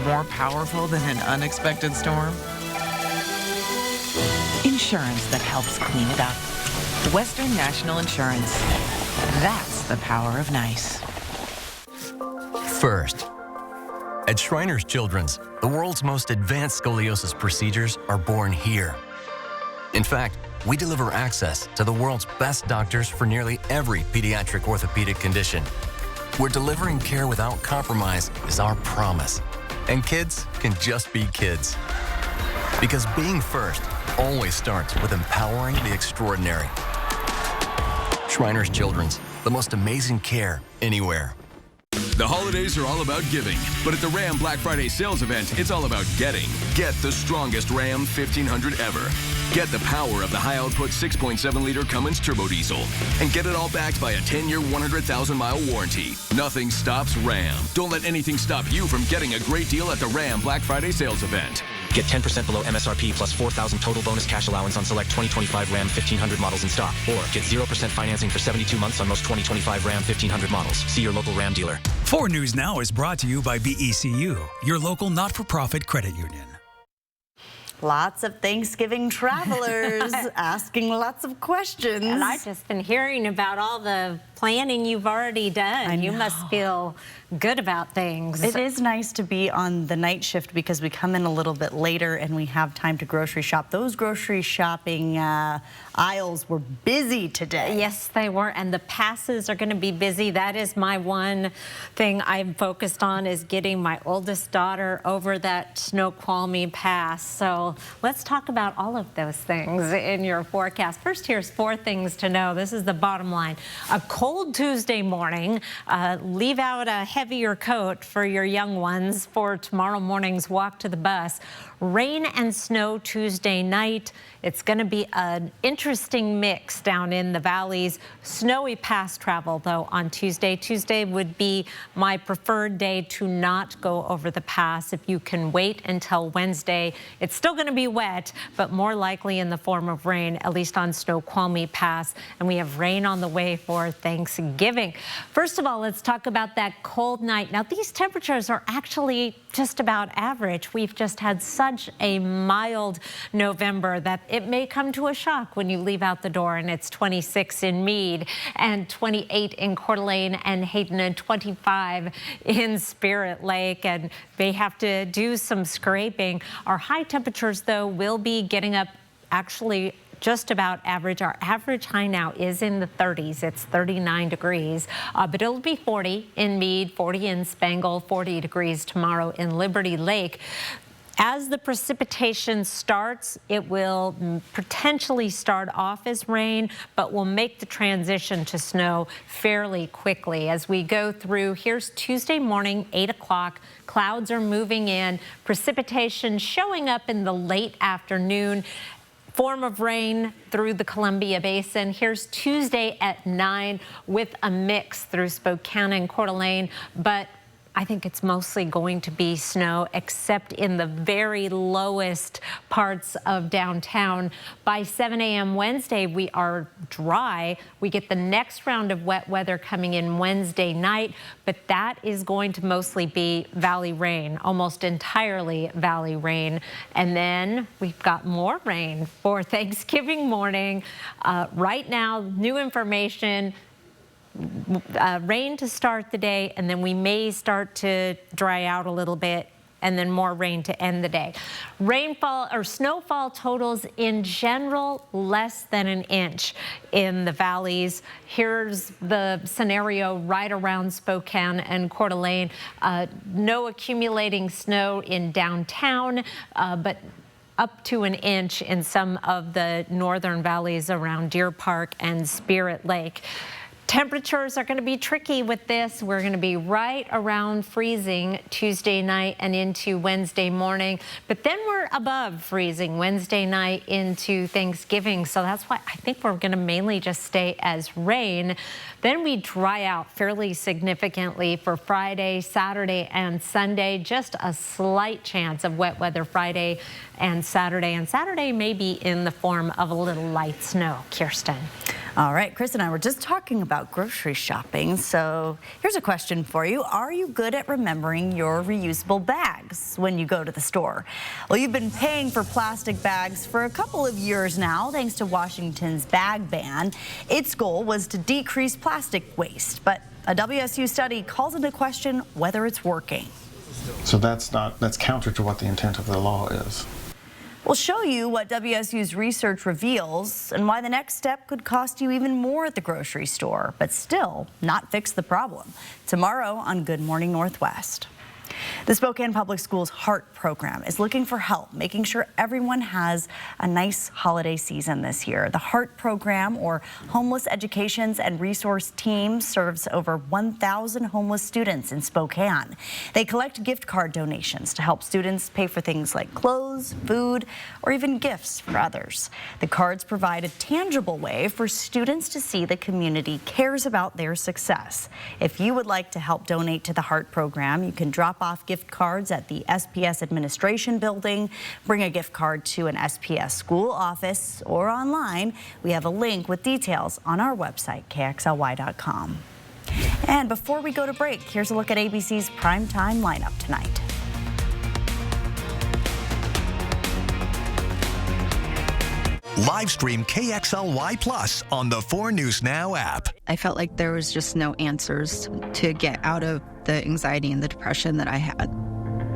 [SPEAKER 5] more powerful than an unexpected storm? Insurance that helps clean it up. Western National Insurance. That's the power of nice.
[SPEAKER 7] First. At Shriners Children's, the world's most advanced scoliosis procedures are born here. In fact, we deliver access to the world's best doctors for nearly every pediatric orthopedic condition. We're delivering care without compromise is our promise. And kids can just be kids. Because being first always starts with empowering the extraordinary. Shriners Children's, the most amazing care anywhere.
[SPEAKER 8] The holidays are all about giving, but at the Ram Black Friday sales event, it's all about getting. Get the strongest Ram 1500 ever. Get the power of the high-output 6.7-liter Cummins turbo diesel. And get it all backed by a 10-year, 100,000-mile warranty. Nothing stops Ram. Don't let anything stop you from getting a great deal at the Ram Black Friday sales event.
[SPEAKER 16] Get 10% below MSRP plus $4,000 total bonus cash allowance on select 2025 Ram 1500 models in stock. Or get 0% financing for 72 months on most 2025 Ram 1500 models. See your local Ram dealer.
[SPEAKER 17] 4 News Now is brought to you by BECU, your local not-for-profit credit union.
[SPEAKER 1] Lots of Thanksgiving travelers asking lots of questions.
[SPEAKER 2] And I've just been hearing about all the planning you've already done. You must feel good about things.
[SPEAKER 1] It is nice to be on the night shift because we come in a little bit later and we have time to grocery shop. Those grocery shopping aisles were busy today.
[SPEAKER 2] Yes, they were, and the passes are going to be busy. That is my one thing I'm focused on, is getting my oldest daughter over that Snoqualmie Pass. So let's talk about all of those things in your forecast. First, here's 4 things to know. This is the bottom line. A cold Tuesday morning. Leave out a heavier coat for your young ones for tomorrow morning's walk to the bus. Rain and snow Tuesday night. It's going to be an interesting mix down in the valleys. Snowy pass travel, though, on Tuesday. Tuesday would be my preferred day to not go over the pass. If you can wait until Wednesday, it's still going to be wet, but more likely in the form of rain, at least on Snoqualmie Pass. And we have rain on the way for Thanksgiving. First of all, let's talk about that cold night. Now, these temperatures are actually just about average. We've just had such a mild November that it may come to a shock when you leave out the door and it's 26 in Meade and 28 in Coeur d'Alene and Hayden and 25 in Spirit Lake, and they have to do some scraping. Our high temperatures, though, will be getting up actually just about average. Our average high now is in the 30s. It's 39 degrees, but it'll be 40 in Meade, 40 in Spangle, 40 degrees tomorrow in Liberty Lake. As the precipitation starts, it will potentially start off as rain, but will make the transition to snow fairly quickly. As we go through, here's Tuesday morning, 8 o'clock. Clouds are moving in. Precipitation showing up in the late afternoon. Form of rain through the Columbia Basin. Here's Tuesday at 9 with a mix through Spokane and Coeur d'Alene, but I think it's mostly going to be snow, except in the very lowest parts of downtown. By 7 a.m. Wednesday, we are dry. We get the next round of wet weather coming in Wednesday night, but that is going to mostly be valley rain, almost entirely valley rain. And then we've got more rain for Thanksgiving morning. Right now, new information. Rain to start the day, and then we may start to dry out a little bit, and then more rain to end the day. Rainfall or snowfall totals in general less than an inch in the valleys. Here's the scenario right around Spokane and Coeur d'Alene. No accumulating snow in downtown, but up to an inch in some of the northern valleys around Deer Park and Spirit Lake. Temperatures are going to be tricky with this. We're going to be right around freezing Tuesday night and into Wednesday morning, but then we're above freezing Wednesday night into Thanksgiving. So that's why I think we're going to mainly just stay as rain. Then we dry out fairly significantly for Friday, Saturday, and Sunday. Just a slight chance of wet weather Friday and Saturday may be in the form of a little light snow. Kirsten.
[SPEAKER 1] All right, Chris and I were just talking about grocery shopping, so here's a question for you. Are you good at remembering your reusable bags when you go to the store? Well, you've been paying for plastic bags for a couple of years now, thanks to Washington's bag ban. Its goal was to decrease plastic waste, but a WSU study calls into question whether it's working.
[SPEAKER 11] So that's counter to what the intent of the law is.
[SPEAKER 1] We'll show you what WSU's research reveals and why the next step could cost you even more at the grocery store, but still not fix the problem. Tomorrow on Good Morning Northwest. The Spokane Public Schools HEART program is looking for help making sure everyone has a nice holiday season this year. The HEART program, or Homeless Educations and Resource Team, serves over 1,000 homeless students in Spokane. They collect gift card donations to help students pay for things like clothes, food, or even gifts for others. The cards provide a tangible way for students to see the community cares about their success. If you would like to help donate to the HEART program, you can drop off gift cards at the SPS Administration Building, bring a gift card to an SPS school office, or online. We have a link with details on our website, KXLY.com. And before we go to break, here's a look at ABC's primetime lineup tonight.
[SPEAKER 9] Live stream KXLY Plus on the 4 News Now app.
[SPEAKER 13] I felt like there was just no answers to get out of the anxiety and the depression that I had.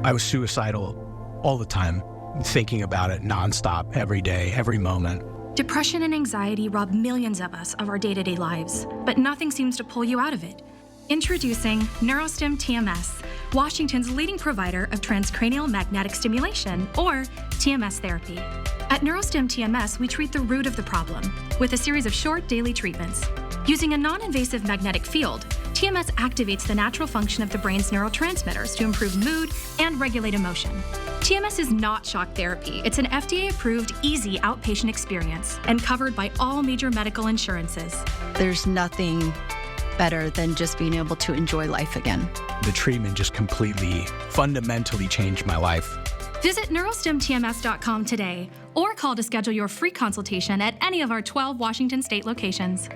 [SPEAKER 14] I was suicidal all the time, thinking about it nonstop, every day, every moment.
[SPEAKER 18] Depression and anxiety rob millions of us of our day-to-day lives, but nothing seems to pull you out of it. Introducing NeuroStim TMS, Washington's leading provider of transcranial magnetic stimulation, or TMS therapy. At NeuroStim TMS, we treat the root of the problem with a series of short daily treatments. Using a non-invasive magnetic field, TMS activates the natural function of the brain's neurotransmitters to improve mood and regulate emotion. TMS is not shock therapy. It's an FDA-approved, easy outpatient experience and covered by all major medical insurances.
[SPEAKER 13] There's nothing better than just being able to enjoy life again.
[SPEAKER 14] The treatment just completely, fundamentally changed my life.
[SPEAKER 18] Visit neurostimtms.com today or call to schedule your free consultation at any of our 12 Washington state locations.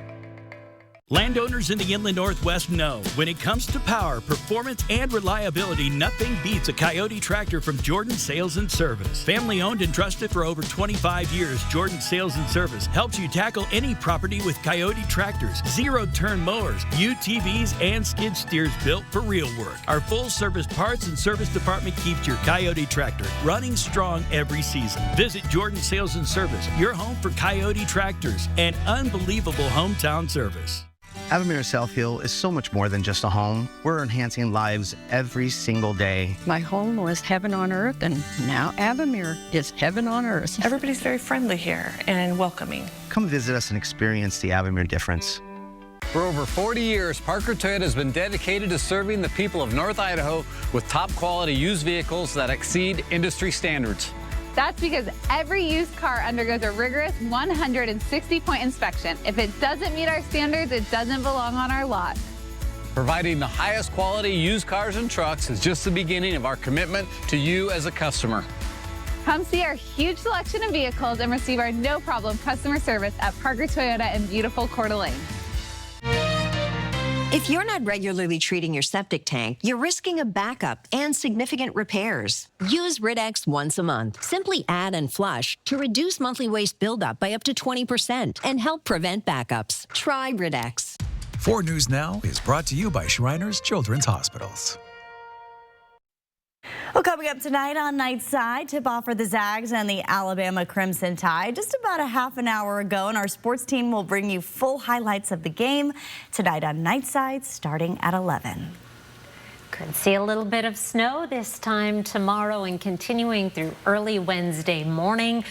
[SPEAKER 19] Landowners in the Inland Northwest know when it comes to power, performance, and reliability, nothing beats a Coyote tractor from Jordan Sales and Service. Family owned and trusted for over 25 years, Jordan Sales and Service helps you tackle any property with Coyote tractors, zero-turn mowers, UTVs, and skid steers built for real work. Our full-service parts and service department keeps your Coyote tractor running strong every season. Visit Jordan Sales and Service, your home for Coyote tractors, and unbelievable hometown service.
[SPEAKER 20] Avamere Southfield is so much more than just a home. We're enhancing lives every single day.
[SPEAKER 21] My home was heaven on earth, and now Avamere is heaven on earth.
[SPEAKER 22] Everybody's very friendly here and welcoming.
[SPEAKER 20] Come visit us and experience the Avamere difference.
[SPEAKER 23] For over 40 years, Parker Toyota has been dedicated to serving the people of North Idaho with top quality used vehicles that exceed industry standards.
[SPEAKER 24] That's because every used car undergoes a rigorous 160-point inspection. If it doesn't meet our standards, it doesn't belong on our lot.
[SPEAKER 23] Providing the highest quality used cars and trucks is just the beginning of our commitment to you as a customer.
[SPEAKER 24] Come see our huge selection of vehicles and receive our no-problem customer service at Parker Toyota in beautiful Coeur d'Alene.
[SPEAKER 25] If you're not regularly treating your septic tank, you're risking a backup and significant repairs. Use Rid-X once a month. Simply add and flush to reduce monthly waste buildup by up to 20% and help prevent backups. Try Rid-X.
[SPEAKER 17] 4 News Now is brought to you by Shriners Children's Hospitals.
[SPEAKER 1] Well, coming up tonight on Nightside, tip-off for the Zags and the Alabama Crimson Tide just about a half an hour ago, and our sports team will bring you full highlights of the game tonight on Nightside starting at 11.
[SPEAKER 2] Could see a little bit of snow this time tomorrow and continuing through early Wednesday morning.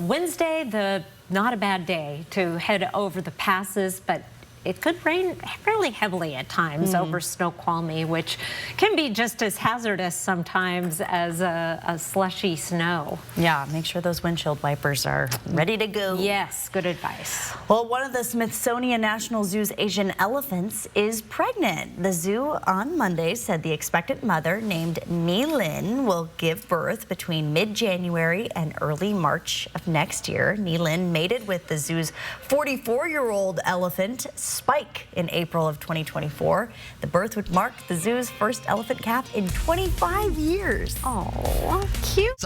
[SPEAKER 2] Wednesday, not a bad day to head over the passes, but it could rain fairly heavily at times over Snoqualmie, which can be just as hazardous sometimes as a slushy snow.
[SPEAKER 1] Yeah, make sure those windshield wipers are ready to go.
[SPEAKER 2] Yes, good advice.
[SPEAKER 1] Well, one of the Smithsonian National Zoo's Asian elephants is pregnant. The zoo on Monday said the expectant mother, named Ni Lin, will give birth between mid-January and early March of next year. Ni Lin mated with the zoo's 44-year-old elephant, Spike, in April of 2024. The birth would mark the zoo's first elephant calf in 25 years.
[SPEAKER 2] Oh, cute.